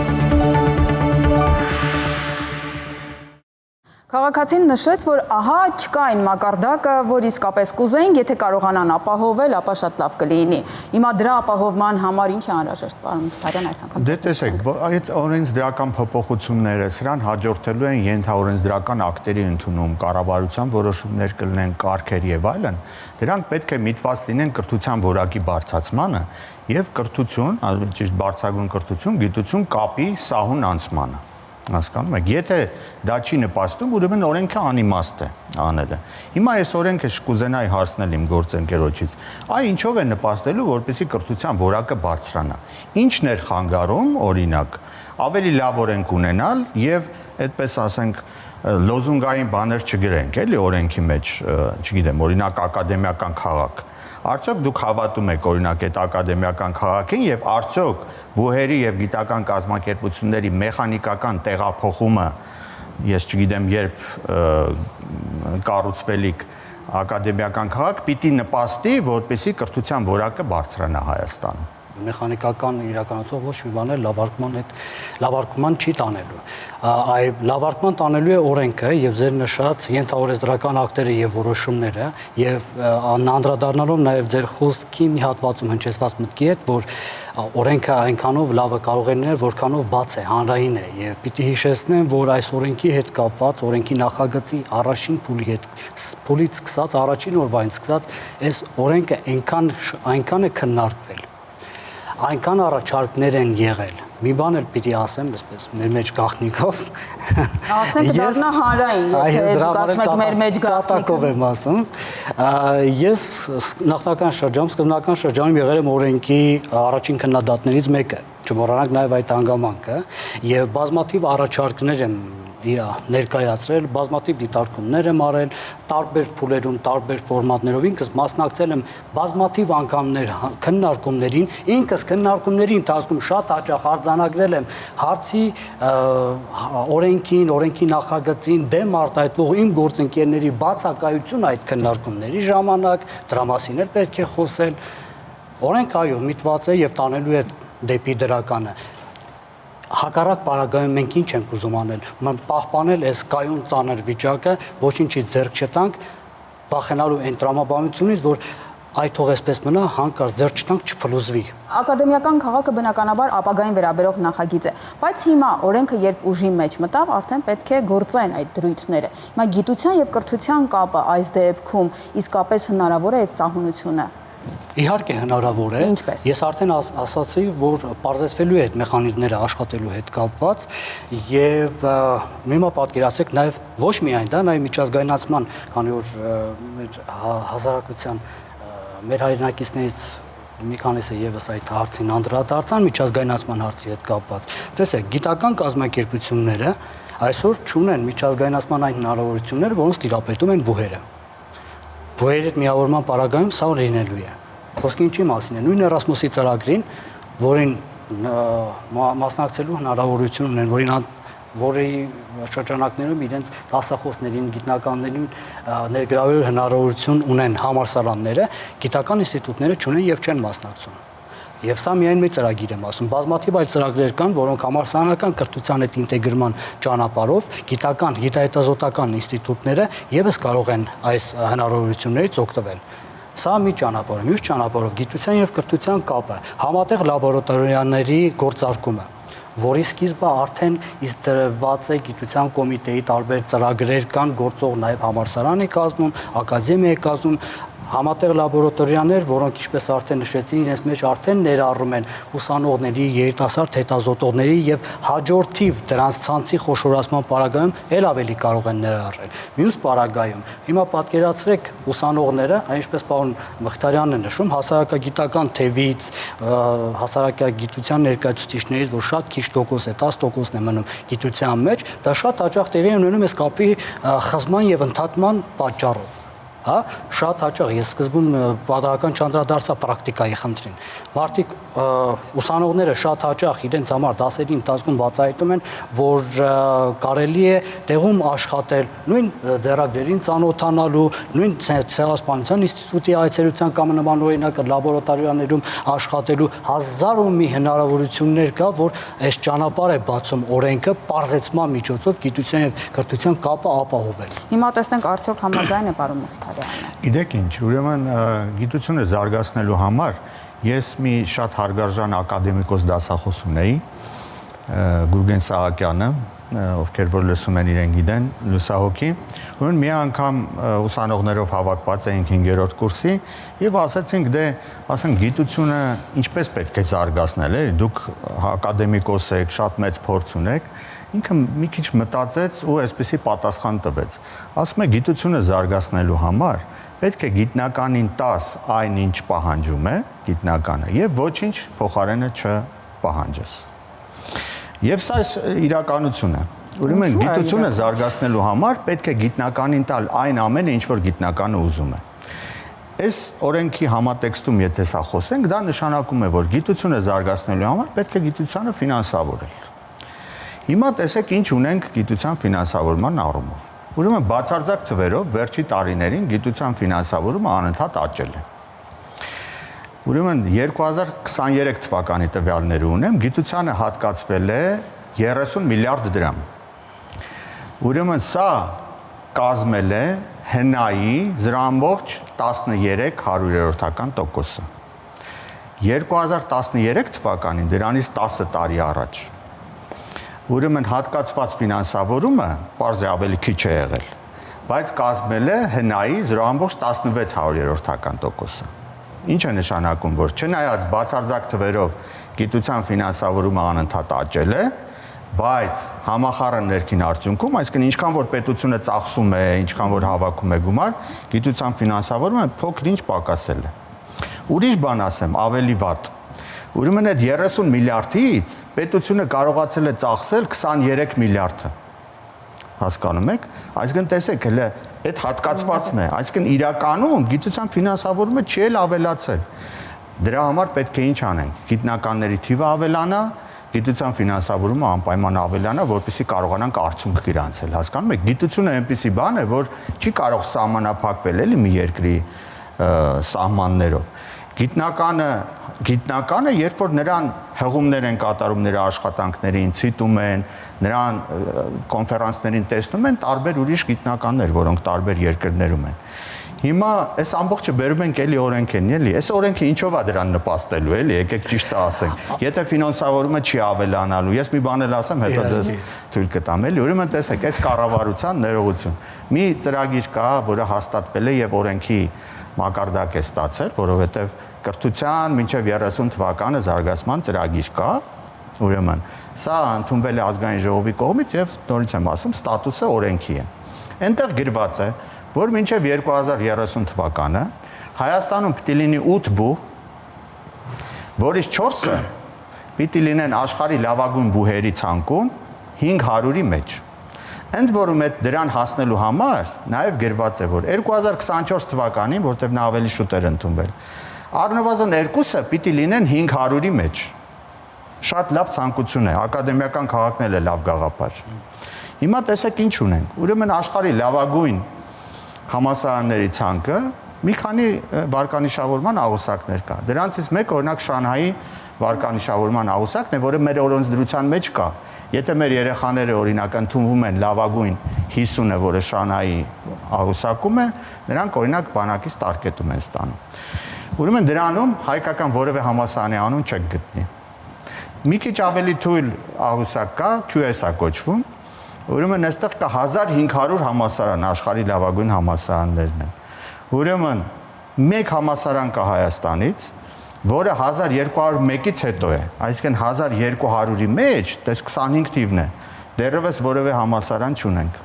Քաղաքացին նշեց, որ ահա չկա այն մակարդակը, որ իսկապես կուզեին, եթե կարողանան ապահովել, ապա շատ լավ կլինի։ Հիմա դրա ապահովման համար ինչ է անհրաժեշտ, պարոն Մխիթարյան, այս անգամ։ Դե տեսեք, այդ օրենսդրական փոփոխությունները սրան հաջորդելու են ենթաօրենսդրական ակտերի ընդունում, կառավարության որոշումներ կլինեն, կարգեր եւ այլն, դրանք պետք է միտված լինեն կրթության որակի բարձրացմանը եւ կրթություն, ճիշտ բարձրագույն կրթություն, գիտություն կապի սահուն անցմանը։ Հասկանում եք, եթե դա չի նպաստում, ուրեմն օրենքը անիմաստ է անելը։ Հիմա այս օրենքը կուզենայի հարցնել իմ գործընկերոջից, այ ինչով է նպաստելու, որպեսզի կրթության որակը բարձրանա։ Ինչն էր խանգարում, օրինակ, ավելի լավ օրենք ունենալ եւ այդպես ասենք լոզունգային բաներ չգրենք, էլի օրենքի մեջ, չգիտեմ, օրինակ ակադեմիական քաղաք։ Արդյոք դուք հավատում եք օրինակ այդ ակադեմիական քաղաքին եւ արդյոք բուհերի եւ գիտական կազմակերպությունների մեխանիկական տեղափոխումը, ես չգիտեմ, երբ կառուցվելիք ակադեմիական քաղաք պիտի նպաստի, որպեսզի կրթության որակը բարձրանա Հայաստանում։ Մեխանիկական իրականացող ոչ մի բան լավարկման չի տանելու։ Այ լավարկման տանելու է օրենքը եւ ձեր նշած ենթաօրենսդրական ակտերը եւ որոշումները եւ անդրադառնալով նաեւ ձեր խոսքի մի հատվածում հնչեցված մտքի հետ, որ օրենքը այնքանով լավը կարող է լինել, որքանով բաց է, հանրային է եւ պիտի հիշեցնեմ, որ այս օրենքի հետ կապված օրենքի նախագծի առաջին փուլից սկսած, առաջին օրվանից սկսած, այս օրենքը այնքան է քննարկվել, այնքան առաջարկներ են եղել։ Մի բան էլ պիտի ասեմ, այսպես մեր մեջ գաղտնիքով։ Արդեն կդառնա հանրային, եթե դուք ասում եք մեր մեջ գաղտնիքով եմ ասում։ Ես նախնական շրջանում եղել եմ օրենքի առաջին քննադատներից մեկը, չմոռանանք նաև այդ հանգամանքը, եւ բազմաթիվ առաջարկներ եմ ներկայացրել, բազմաթիվ դիտարկումներ եմ արել, տարբեր փուլերում, տարբեր ֆորմատներով, ինքս մասնակցել եմ բազմաթիվ անգամներ քննարկումներին, ինքս քննարկումների ընթացքում շատ հաճախ արձանագրել եմ հարցի օրենքի նախագծին դեմ արտահայտվող իմ գործընկերների բացակայություն այդ քննարկումների ժամանակ, դրա մասին էլ պետք է խոսել։ Օրենքը այո, միտված է եւ տանելու է դեպի դրականը։ Հակառակ պարագայում մենք ինչ ենք ուզում անել, պահպանել այս կայուն ծանր վիճակը, ոչինչից ձեռք չտանք, վախենալու այն տրամաբանությունից, որ այդ թող այսպես մնա, հանկարծ ձեռք չտանք, չփլուզվի։ Ակադեմիական քաղաքը բնականաբար ապագային վերաբերող նախագիծ է, բայց հիմա օրենքը երբ ուժի մեջ մտավ, արդեն պետք է գործեն այդ դրույթները։ Հիմա գիտության եւ կրթության կապը այս դեպքում իսկապես հնարավոր է այդ սահունությունը։ Իհարկե հնարավոր է։ Ինչպես։ Ես արդեն ասացի, որ պարզեցվելու է այդ մեխանիզմները աշխատելու հետ կապված եւ հիմա պատկերացրեք նաեւ ոչ միայն դա, նաեւ միջազգայնացման, քանի որ մեր հասարակության մեր հայրենակիցներից մի քանիսը եւս այդ հարցին անդրադարձան միջազգայնացման հարցի հետ կապված։ Տեսեք, գիտական կազմակերպությունները այսօր չունեն միջազգայնացման այն հնարավորությունները, որոնց տիրապետում են բուհերը։ Բուհերի հետ միավորման պարագայում սա լինելու է։ Խոսքը ինչի մասին է։ Նույն Էրասմուսի ծրագրին, որին մասնակցելու հնարավորություն ունեն, որի շրջանակներում իրենց դասախոսներին, գիտնականներին ներգրավելու հնարավորություն ունեն համալսարանները, գիտական ինստիտուտները չունեն եւ չեն մասնակցում։ Եվ սա միայն մի ծրագիր եմ ասում, բազմաթիվ այլ ծրագրեր կան, որոնք համալսարանական կրթության հետ ինտեգրման ճանապարհով գիտական, գիտահետազոտական ինստիտուտները եւս կարող են այս հնարավորություններից օգտվել։ Սա մի ճանապարհ է, մյուս ճանապարհով գիտության եւ կրթության կապը, համատեղ լաբորատորիաների գործարկումը, որի սկիզբը արդեն իսկ դրված է գիտության կոմիտեի տարբեր ծրագրեր կան, գործող նաև համալսարան է կազմում, ակադեմիա է կազմում, համատեղ լաբորատորիաներ, որոնք ինչպես արդեն նշեցի, իրենց մեջ արդեն ներառում են ուսանողների, երիտասարդ հետազոտողների եւ հաջորդիվ դրանց ցանցի խոշորացման պարագայում էլ ավելի կարող են ներառել։ Մյուս պարագայում հիմա պատկերացրեք ուսանողները, այնպես պարոն Մխիթարյանն է նշում, հասարակագիտական թևից, հասարակագիտության ներկայացուցիչներից, որ շատ քիչ տոկոս է, 10%-ն է մնում գիտության մեջ, դա շատ հաճախ տեղի ունենում է կապի խզման եւ ընդհատման պատճառով։ հա, շատ հաճախ ես սկզբում պատահական չանդրադարձա պրակտիկայի խնդրին։ Մարդիկ ուսանողները շատ հաճախ իրենց համար դասերի ընթացքում բացահայտում են, որ կարելի է տեղում աշխատել, նույն ձեռագրերին ծանոթանալու, նույն ցեղասպանության ինստիտուտի այցելության կամ նման օրինակը լաբորատորիաներում աշխատելու հազար ու մի հնարավորություններ կա, որ այս ճանապարհ է բացում օրենքը պարզեցման միջոցով գիտության եւ կրթության կապը ապահովել։ Հիմա տեսնենք արդյոք համաձայն է պարոն Մխիթարյանը։ Գիտեք ինչ, ուրեմն գիտությունը զարգացնելու համար ես մի շատ հարգարժան ակադեմիկոս դասախոս ունեի, Գուրգեն Սահակյանը, ովքեր որ լսում են իրեն գիտեն, լուսահոգի, ուրեմն մի անգամ ուսանողներով հավաքված էինք 5-րդ կուրսի եւ ասացինք դե, ասենք գիտությունը ինչպես պետք է զարգացնել, էլի, դուք ակադեմիկոս եք, շատ մեծ փորձ ունեք, ինքը մի քիչ մտածեց ու այսպեսի պատասխան տվեց։ Ասում է գիտությունը զարգացնելու համար պետք է գիտնականին տաս այն ինչ պահանջում է գիտնականը եւ ոչինչ փոխարենը չպահանջես։ Եվ սա իրականություն է։ Ուրեմն գիտությունը զարգացնելու համար պետք է գիտնականին տալ այն ամենը, ինչ որ գիտնականը ուզում է։ Այս օրենքի համատեքստում եթե սա խոսենք, դա նշանակում է, որ գիտությունը զարգացնելու համար պետք է գիտությանը ֆինանսավորել։ Հիմա տեսեք ինչ ունենք գիտության ֆինանսավորման առումով։ Ուրեմն բացարձակ թվերով վերջի տարիներին գիտության ֆինանսավորումը անընդհատ աճել է։ Ուրեմն 2023 թվականի տվյալները ունեմ, գիտությանը հատկացվել է 30 միլիարդ դրամ։ Ուրեմն սա կազմել է ՀՆԱ-ի 0.13%։ 2013 թվականին դրանից 10 տարի առաջ ուրեմն հատկացված ֆինանսավորումը պարզ է ավելի քիչ է եղել, բայց կազմել է ՀՆԱ-ի 0.16%։ Ինչ է նշանակում, որ չնայած բացարձակ թվերով գիտության ֆինանսավորումը անընդհատ աճել է, բայց համախառն ներքին արդյունքում, այսինքն ինչքան որ պետությունը ծախսում է, ինչքան որ հավաքում է գումար, գիտության ֆինանսավորումը փոքր-ինչ պակասել է։ Ուրիշ բան ասեմ, ավելի վատ։ Ուրեմն այդ 30 միլիարդից պետությունը կարողացել է ծախսել 23 միլիարդը։ Հասկանում եք։ Այսինքն տեսեք, հələ այդ հատկացվածն է, այսինքն իրականում գիտության ֆինանսավորումը չի էլ ավելացել։ Դրա համար պետք է ինչ անենք։ Գիտնականների թիվը ավելանա, գիտության ֆինանսավորումը անպայման ավելանա, որպեսզի կարողանանք արդյունք գրանցել։ Հասկանում եք, գիտությունը այնպիսի բան է, որ չի կարող սահմանափակվել էլի մի երկրի սահմաններով։ Գիտնականը, երբ որ նրան հղումներ են կատարում նրա աշխատանքներին, ցիտում են, նրան կոնֆերանսներին տեսնում են տարբեր ուրիշ գիտնականներ, որոնք տարբեր երկրներում են։ Հիմա այս ամբողջը բերում ենք էլի օրենք են, էլի։ Այս օրենքը ինչով է դրան նպաստելու, էլի, եկեք ճիշտը ասենք։ Եթե ֆինանսավորումը չի ավելանալու, ես մի բան էլ ասեմ, հետո ձեզ թույլ կտամ, էլի։ Ուրեմն տեսեք, այս կառավարության ներողություն։ Մի ծրագիր կա, որը հաստատվել է եւ օրենքի մակարդակ է ստացել, որովհետեւ կրթության մինչև 30 թվականը զարգացման ծրագիր կա, ուրեմն սա ընդունվել է ազգային ժողովի կողմից եւ նորից եմ ասում, ստատուսը օրենքի է։ Այնտեղ գրված է, որ մինչև 2030 թվականը Հայաստանում պիտի լինի 8 բու, որից 4-ը պիտի լինեն աշխարհի լավագույն բուհերի ցանկում 500-ի մեջ։ Ընդ որում այդ դրան հասնելու համար նաև գրված է, որ 2024 թվականին, որտեղ նա ավելի շուտ էր ընդունվել, առնվազն 2-ը պիտի լինեն 500-ի մեջ։ Շատ լավ ցանկություն է, ակադեմիական քաղաքն էլ է լավ գաղափար։ Հիմա տեսեք ինչ ունենք։ Ուրեմն աշխարհի լավագույն համալսարանների ցանկը մի քանի վարկանիշավորման աղյուսակներ կա։ Դրանցից մեկը օրինակ Շանհայի վարկանիշավորման աղյուսակն է, որը մեր օրենսդրության մեջ կա։ Եթե մեր երեխաները օրինակ ընդունվում են լավագույն 50-ը, որը Շանհայի աղյուսակում է, նրանք օրինակ բանակից տարկետում են ստանում։ Ուրեմն դրանում հայկական որևէ համալսարանի անուն չեք գտնի։ Մի քիչ ավելի թույլ աղյուսակ կա, QS-ա կոչվում։ Ուրեմն այստեղ կա 1500 համալսարան, աշխարհի լավագույն համալսարաններն են։ Ուրեմն մեկ համալսարան կա Հայաստանից, որը 1201-ից հետո է, այսինքն 1200-ի մեջ, դες 25 թիվն է, դեռևս որևէ համալսարան չունենք։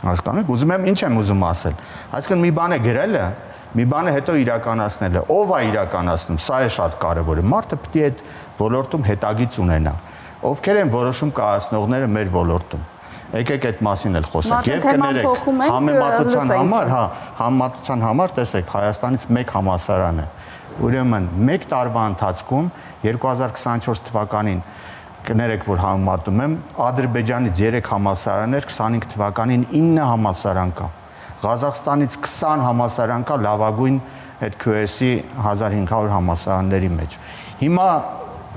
Հասկանում եք, ուզում եմ ինչ եմ ուզում ասել։ Այսինքն մի բան է գրելը, մի բանը հետո իրականացնելը, ով է իրականացնում, սա է շատ կարևորը։ Մարդը պետք է այդ ոլորտում հետագիծ ունենա։ Ովքեր են որոշում կայացնողները մեր ոլորտում։ Եկեք այդ մասին էլ խոսենք։ Մարդը Եվ թեման կներեք, փոխում ենք, համեմատության լսենք։ համար, համեմատության համար տեսեք, Հայաստանից մեկ համալսարան է։ Ուրեմն, մեկ տարվա ընթացքում 2024 թվականին կներեք, որ համեմատում եմ, Ադրբեջանից 3 համալսարաններ, 25 թվականին 9 համալսարան կա։ Ղազախստանից 20 համալսարան կա լավագույն այդ QS-ի 1500 համալսարանների մեջ։ Հիմա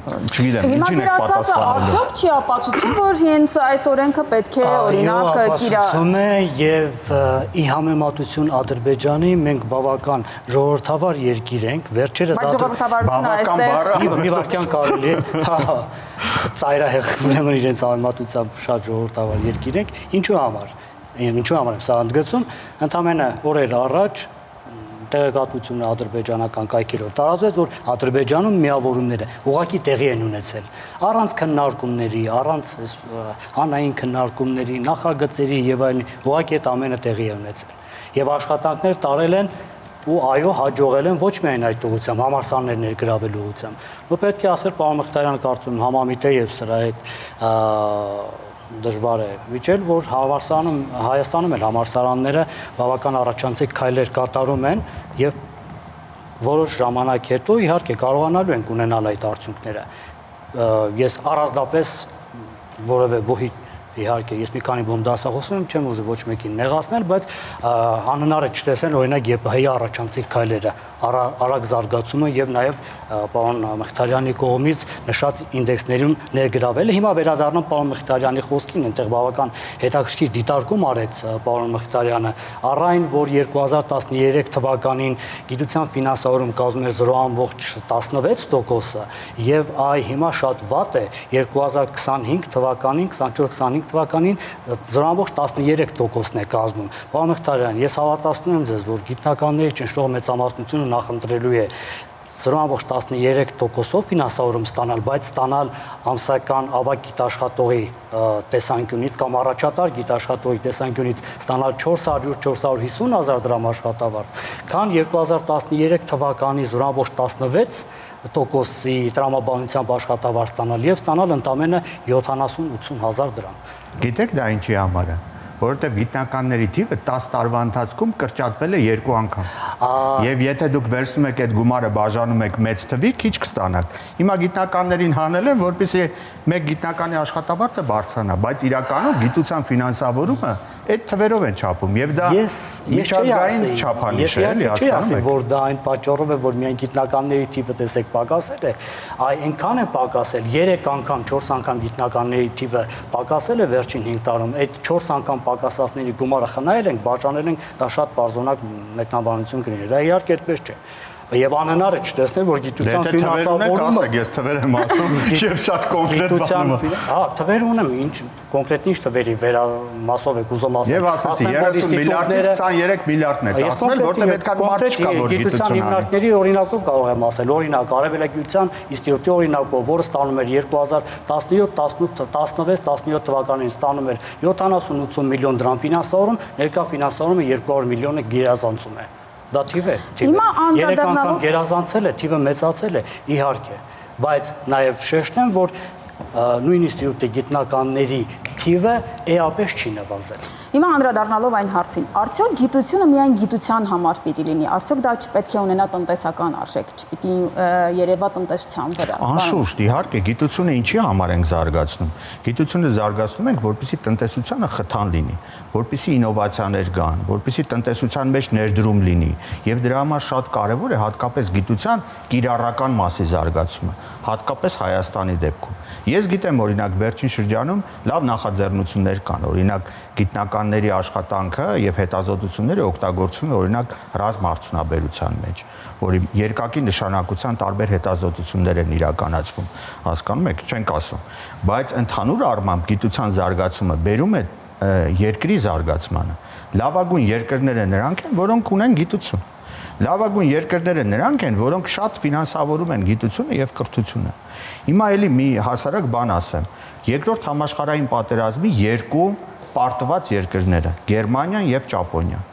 չգիտեմ, Հիմա ինչին ձեր եք ասածը պատասխանելու։ արդյոք չի ապացուցում, որ հենց այս օրենքը պետք է օրինակ ապացուցում է եւ ի համեմատություն Ադրբեջանի մենք բավական ժողովրդավար երկիր ենք, վերջերս Բայց ժողովրդավարությունը այստեղ մի վարքյան կարելի է, ծայրահեղ ուրեմն իրենց համեմատությամբ շատ ժողովրդավար երկիր ենք, ինչու համար եմ սա ընդգծում, ընդամենը օրեր առաջ տեղեկատվությունը ադրբեջանական կայքերով տարածվեց, որ Ադրբեջանում միավորումները ուղղակի տեղի են ունեցել առանց քննարկումների, առանց հանրային քննարկումների, նախագծերի եւ այլն, ուղղակի այդ ամենը տեղի է ունեցել։ Եվ աշխատանքներ տարել են ու այո հաջողել են ոչ միայն այդ ուղղությամբ, համալսարաններ ներգրավելու ուղղությամբ։ Ու պետք է ասել, պարոն Մխիթարյանը կարծում համամիտ է եւ սրա հետ դժվար է վիճել, որ Հայաստանում էլ համալսարանները բավական առաջանցիկ քայլեր կատարում են եւ որոշ ժամանակ հետո իհարկե կարողանալու են ունենալ այդ արդյունքները։ Ես առանձնապես որևէ բուհի իհարկե ես մի քանի բոմ դասախոսում եմ, չեմ ուզում ոչ մեկին նեղացնել, բայց անհնար է չտեսնել օրինակ ԵՊՀ-ի առաջանցիկ քայլերը, արագ զարգացումը եւ նաեւ պարոն Մխիթարյանի կողմից նշած ինդեքսներում ներգրավելը։ Հիմա վերադառնամ պարոն Մխիթարյանի խոսքին, այնտեղ բավական հետաքրքիր դիտարկում արեց պարոն Մխիթարյանը, առայն որ 2013 թվականին գիտության ֆինանսավորում կազմում էր 0.16%-ը եւ այ հիմա շատ վատ է 2025 թվականին 24-25 թվականին 0.13%-ն է կազմում։ Պարոն Մխիթարյան, ես հավատացնում եմ ձեզ, որ գիտնականների ճնշող մեծամասնությունը նախընտրելու է 0.13%-ով ֆինանսավորում ստանալ, բայց ստանալ ամսական ավագ գիտաշխատողի տեսանկյունից կամ առաջատար գիտաշխատողի տեսանկյունից ստանալ 400-450 հազար դրամ աշխատավարձ, քան 2013 թվականի 0.16%-ի տրամաբանությամբ աշխատավարձ ստանալ եւ ստանալ ընդամենը 70-80 հազար դրամ։ Գիտեք դա ինչի համար է, որովհետև գիտնականների թիվը 10 տարվա ընթացքում կրճատվել է 2 անգամ։ Եվ եթե դուք վերցնում եք այդ գումարը բաժանում եք մեծ թվի, քիչ կստանաք։ Հիմա գիտնականներին հանել են, որպեսզի մեկ գիտնականի աշխատավարձը բարձրանա, բայց իրականում գիտության ֆինանսավորումը այդ թվերով են չափում եւ դա միջազգային չափանիշ է, էլի հասկանում եք։ Որ դա այն պատճառով է, որ միայն գիտնականների թիվը տեսեք պակասել է, այնքան է պակասել, 3 անգամ, 4 անգամ գիտնականների թիվը պակասել է վերջին 5 տարում, այդ 4 անգամ պակասածների գումարը խնայել ենք, բաժանել ենք, դա շատ բարձրանակ մեկնաբանություն կլիներ։ Դա իհարկե այդպես չէ։ Եվ անհնար է չտեսնել, որ գիտության ֆինանսավորումը ես թվեր եմ ասում, եւ շատ կոնկրետ բանում եմ։ Թվեր ունեմ, ինչ կոնկրետ ինչ թվերի վերամասով եք ուզում ասել։ Եվ ասացի 30 միլիարդից 23 միլիարդն է ծախսվել, որտեղ այդքան մարդ չկա, որ գիտության հիմնարկների օրինակով կարող եմ ասել, օրինակ Արևելագիտության ինստիտուտի օրինակով, որը ստանում էր 2017 թվականին ստանում էր 70-80 միլիոն դրամ ֆինանսավորում, ներկա ֆինանսավորումը 200 միլիոնը գերազանցում է։ Դա թիվ է։ 3 անգամ գերազանցել է, թիվը մեծացել է, իհարկե, բայց նաև շեշտեմ, որ նույն ինստիտուտի գիտնականների թիվը էապես չի նվազել։ Հիմա անդրադառնալով այն հարցին, արդյոք գիտությունը միայն գիտության համար պիտի լինի, արդյոք դա չպետք է ունենա տնտեսական արժեք, չպիտի երևա տնտեսության վրա։ Անշուշտ, իհարկե, գիտությունը ինչի համար ենք զարգացնում։ Գիտությունը զարգացնում ենք, որպեսզի տնտեսությունը խթան լինի, որպեսզի ինովացիաներ գան, որպեսզի տնտեսության մեջ ներդրում լինի, եւ դրա համար շատ կարեւոր է հատկապես գիտության կիրառական մասի զարգացումը, հատկապես Հայաստանի դեպքում։ Ես գիտեմ, օրինակ, վերջին շրջանում լավ նախաձեռնություններ կան, օրինակ գիտնականների աշխատանքը եւ հետազոտությունները օգտագործվում է օրինակ ռազմարդյունաբերության մեջ, որի երկակի նշանակության տարբեր հետազոտություններ են իրականացվում, հասկանում եք, չենք ասում, բայց ընդհանուր առմամբ գիտության զարգացումը բերում է երկրի զարգացմանը։ Լավագույն երկրները նրանք են, որոնք ունեն գիտություն։ Լավագույն երկրները նրանք են, որոնք շատ ֆինանսավորում են գիտությունը եւ կրթությունը։ Հիմա էլի մի հասարակ բան ասեմ։ Երկրորդ համաշխարհային պատերազմի երկու պարտված երկրները՝ Գերմանիան եւ Ճապոնիան։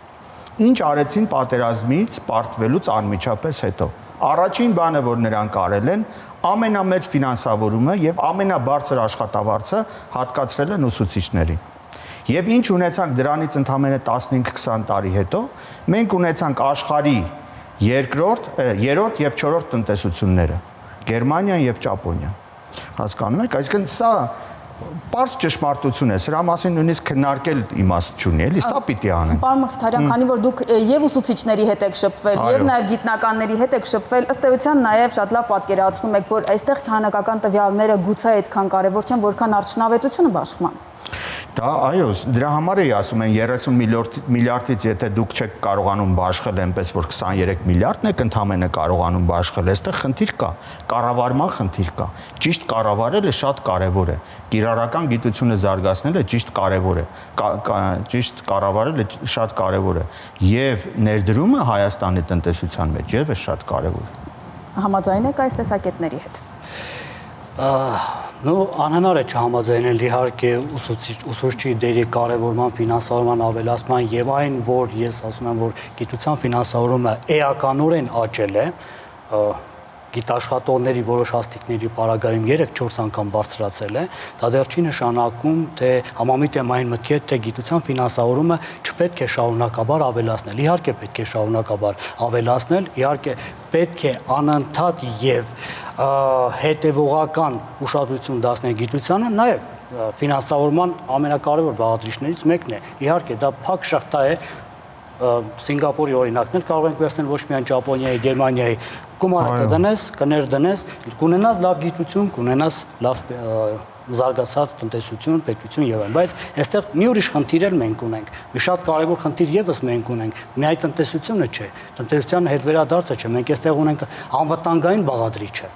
Ինչ արեցին պատերազմից պարտվելուց անմիջապես հետո։ Առաջին բանը, որ նրանք արել են, ամենամեծ ֆինանսավորումը եւ ամենաբարձր աշխատավարձը հատկացրել են ուսուցիչներին։ Եվ ինչ ունեցանք դրանից ընդամենը 15-20 տարի հետո, մենք ունեցանք աշխարհի երրորդ եւ չորրորդ տնտեսությունները՝ Գերմանիան եւ Ճապոնիան։ Հասկանում եք, այսինքն սա Պարզ ճշմարտություն է, սրա մասին նույնիսկ քննարկել իմաստ չունի, էլի, սա պիտի անենք։ Պարոն Մխիթարյան, քանի որ դուք եւ ուսուցիչների հետ եք շփվել, եւ նաեւ գիտնականների հետ եք շփվել, ըստ էության նաեւ շատ լավ պատկերացնում եք, որ այստեղ քանակական տվյալները գուցե այդքան կարեւոր չեն, որքան արդյունավետությունը բաշխման։ Դա այո, դրա համար էի ասում են 30 միլիարդից եթե դուք չեք կարողանում բաշխել այնպես որ 23 միլիարդն եք ընդամենը կարողանում բաշխել, այստեղ խնդիր կա, կառավարման խնդիր կա։ Ճիշտ կառավարելը շատ կարևոր է։ Կիրառական գիտությունը զարգացնելը ճիշտ կարևոր է։ Ճիշտ կառավարելը շատ կարևոր է։ Եվ ներդրումը Հայաստանի տնտեսության մեջ եւս շատ կարևոր է։ Համաձայն եք այս տեսակետների հետ։ Նո անհնար է չհամաձայնել իհարկե ուսուցչի դերի կարևորման, ֆինանսավորման ավելացման եւ այն, որ ես ասում եմ, որ գիտության ֆինանսավորումը էականորեն աճել է, գիտաշխատողների որոշ աստիճանների պարագայում 3-4 անգամ բարձրացել է, դա դեռ չի նշանակում, թե համամիտ եմ այն մտքի հետ, թե գիտության ֆինանսավորումը չպետք է շարունակաբար ավելացնել։ Իհարկե պետք է շարունակաբար ավելացնել, իհարկե պետք է անընդհատ եւ հետևողական ուշադրություն դարձնել գիտությանը, նաեւ ֆինանսավորման ամենակարևոր բաղադրիչներից մեկն է։ Իհարկե դա փակ շղթա է, Սինգապուրի օրինակն էլ կարող ենք վերցնել, ոչ միայն Ճապոնիայի, Գերմանիայի, գումարը կդնես, կներդնես, կունենաս լավ գիտություն, կունենաս լավ զարգացած տնտեսություն, պետություն եւ այլն, բայց այստեղ մի ուրիշ խնդիր էլ մենք ունենք։ Մի շատ կարևոր խնդիր եւս մենք ունենք։ Միայն տնտեսությունը չէ, տնտեսության հետ վերադարձը չէ, մենք այստեղ ունենք անվտանգային բաղադրիչը,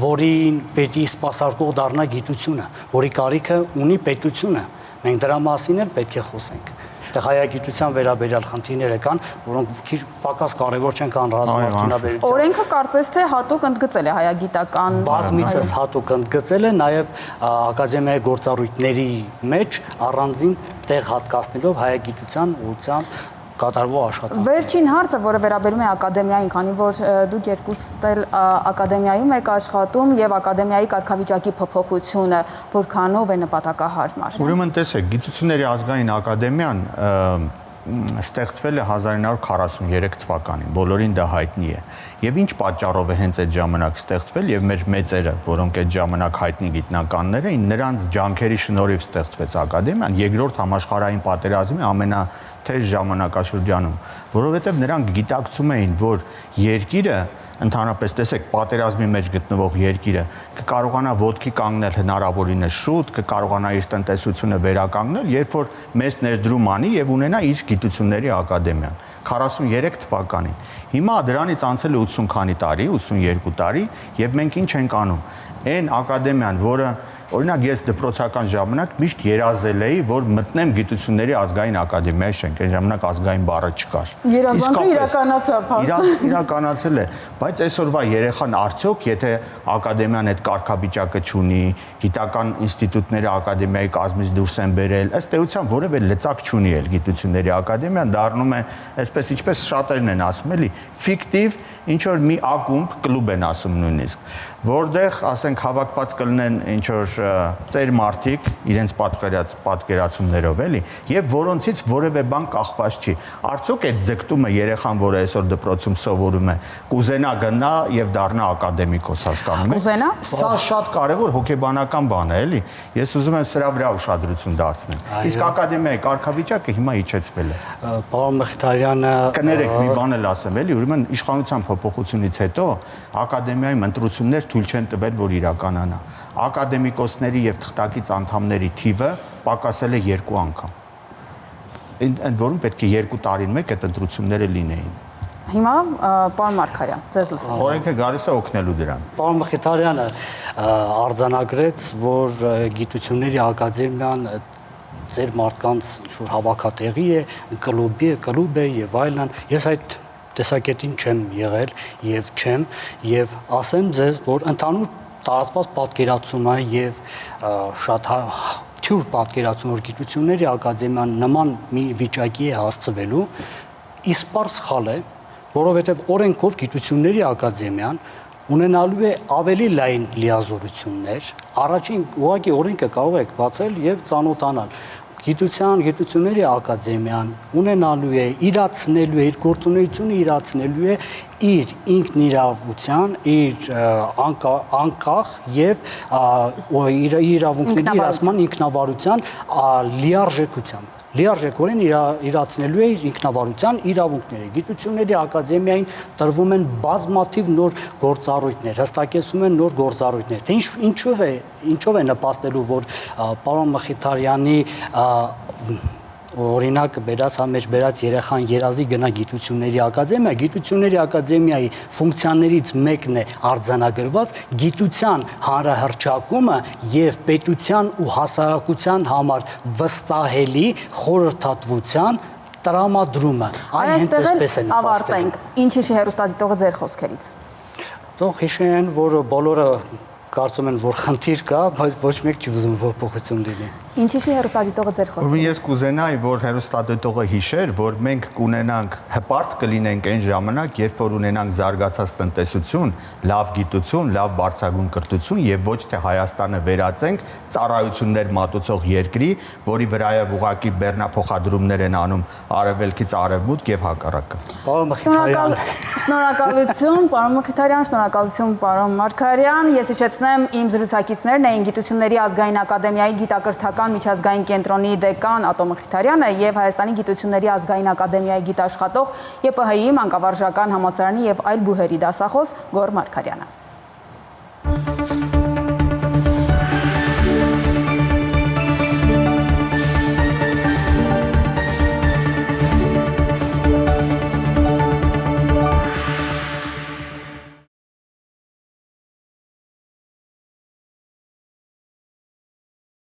որին պետք է սպասարկող դառնա գիտությունը, որի կարիքը ունի պետությունը։ Մենք դրա մասին էլ պետք է խոսենք։ Այդտեղ հայագիտության վերաբերյալ խնդիրներ կան, որոնք քիչ պակաս կարևոր չեն կան ռազմավարությունաբերության։ Օրենքը կարծես թե հատուկ ընդգծել է հայագիտական բազմիցս հատուկ ընդգծել է, նաև ակադեմիայի գործառույթների մեջ առանձին տեղ հատկացնելով հայագիտության ուղղությամբ կատարվող աշխատանք։ Վերջին հարցը, որը վերաբերում է ակադեմիային, քանի որ դուք երկուստ էլ ակադեմիայում եք աշխատում եւ ակադեմիայի կարգավիճակի փոփոխությունը որքանով է նպատակահարմար։ Ուրեմն տեսեք, Գիտությունների ազգային ակադեմիան ստեղծվել է 1943 թվականին, բոլորին դա հայտնի է։ Եվ ինչ պատճառով է հենց այդ ժամանակ ստեղծվել եւ մեր մեծերը, որոնք այդ ժամանակ հայտնի գիտնականներ էին, նրանց ջանքերի շնորհիվ ստեղծվեց ակադեմիան երկրորդ համաշխարհային պատերազմի ամենաթեժ ժամանակաշրջանում, որովհետեւ նրանք գիտակցում էին, որ երկիրը ընդհանրապես տեսեք պատերազմի մեջ գտնվող երկիրը կկարողանա ոտքի կանգնել հնարավորինս շուտ, կկարողանա իր տնտեսությունը վերականգնել, երբ որ մեծ ներդրում անի եւ ունենա իր գիտությունների ակադեմիան 43 թվականին։ Հիմա դրանից անցել է 80 քանի տարի, 82 տարի եւ մենք ինչ ենք անում։ Այն ակադեմիան, որը օրինակ ես դպրոցական ժամանակ միշտ երազել էի, որ մտնեմ Գիտությունների ազգային ակադեմիայի շենք, այն ժամանակ ազգային բառը չկար։ Երազանքը իրականացավ, իրականացել է, բայց այսօրվա երեխան արդյոք, եթե ակադեմիան այդ կարգավիճակը չունի, գիտական ինստիտուտները ակադեմիայի կազմից դուրս են բերել, ըստ էության որևէ լծակ չունի էլ Գիտությունների ակադեմիան, դառնում է, այսպես ինչպես շատերն են ասում, էլի, ֆիկտիվ ինչ որ մի ակումբ, կլուբ են ասում նույնիսկ, որտեղ, ասենք, հավաքված կլինեն ինչ որ ծեր մարդիկ իրենց պատկերացումներով, էլի, եւ որոնցից որևէ բան կախված չի։ Արդյոք այդ ձգտումը երեխան, որը այսօր դպրոցում սովորում է, կուզենա գնա եւ դառնա ակադեմիկոս, հասկանում եք։ Կուզենա։ Սա շատ կարեւոր հոգեբանական բան է, էլի։ Ես ուզում եմ սրա վրա ուշադրություն դարձնել։ Իսկ ակադեմիայի կարգավիճակը հիմա իջեցվել է։ Պարոն Մխիթարյանը, կներեք մի բան էլ ասեմ, էլի, ուրեմն իշխանության փոփոխությունից հետո ակադեմիայում ընտրություններ թույլ չեն տվել, որ իրականանա։ Ակադեմիկոսների եւ թղթակից անդամների թիվը պակասել է 2 անգամ։ Ընդ որում պետք է 2 տարին մեկ այդ ընտրությունները լինեին։ Հիմա պարոն Մարգարյան, ձեզ լսեմ։ Օրենքը գալիս է օգնելու դրան։ Պարոն Մխիթարյանը արձանագրեց, որ Գիտությունների ակադեմիան ձեր մարդկանց ինչ-որ հավաքատեղի է, կլուբ է եւ այլն։ Ես այդ տեսակետին չեմ եղել եւ չեմ եւ ասեմ ձեզ, որ ընդհանուր տարածված պատկերացումը եւ շատ թյուր պատկերացում, որ Գիտությունների ակադեմիան նման մի վիճակի է հասցվելու, իսպար սխալ է, որովհետեւ օրենքով Գիտությունների ակադեմիան ունենալու է ավելի լայն լիազորություններ, առաջին ուղղակի օրենքը կարող եք բացել եւ ծանոթանալ։ Գիտությունների ակադեմիան ունենալու է, իրացնելու է, իր գործունեությունը իրացնելու է իր ինքնիրավության, իր անկախ եւ իր իրավունքների իրացման ինքնավարության լիարժեքությամբ։ Լիարժեքորեն իրացնելու է իր ինքնավարության իրավունքները։ Գիտությունների ակադեմիային տրվում են բազմաթիվ նոր գործառույթներ, հստակեցում են նոր գործառույթներ։ Թե ինչով է նպաստելու, որ պարոն Մխիթարյանի օրինակ բերած համեջ բերած երեխան երազի գնա գիտությունների ակադեմիայի ֆունկցիաներից մեկն է արձանագրված գիտության հանրահռչակումը եւ պետության ու հասարակության համար վստահելի խորհրդատվության տրամադրումը։ Այն հենց այսպես է նպաստել։ Ինչ հիշի հեռուստադիտողը ձեր խոսքերից։ Թող հիշեն, որ բոլորը կարծում են, որ խնդիր կա, բայց ոչ մեկ չի ուզում, որ փոխություն լինի։ Ինչ հիշի հեռուստադիտողը ձեր խոսքերից։ Ես կուզենայի, որ հեռուստադիտողը հիշեր, որ մենք կունենանք հպարտ կլինենք այն ժամանակ, երբ որ ունենանք զարգացած տնտեսություն, լավ գիտություն, լավ բարձրագույն կրթություն եւ ոչ թե Հայաստանը վերածենք ծառայություններ մատուցող երկրի, որի վրայով ուղակի բեռնափոխադրումներ են անում արևելքից արևմուտք եւ հակառակը։ Պարոն Մխիթարյան, Շնորհակալություն, պարոն Մխիթարյան, շնորհակալություն, պարոն Մարգարյան։ Ես հիշեցնեմ, իմ զրուցակիցներն էին Գիտությունների ազգային ակադեմիայի գիտակրթական միջազգային կենտրոնի դեկան Ատո Մխիթարյանը եւ Հայաստանի Գիտությունների ազգային ակադեմիայի գիտաշխատող ԵՊՀ-ի մանկավարժական համալսարանի եւ այլ բուհերի դասախոս Գոռ Մարգարյանը։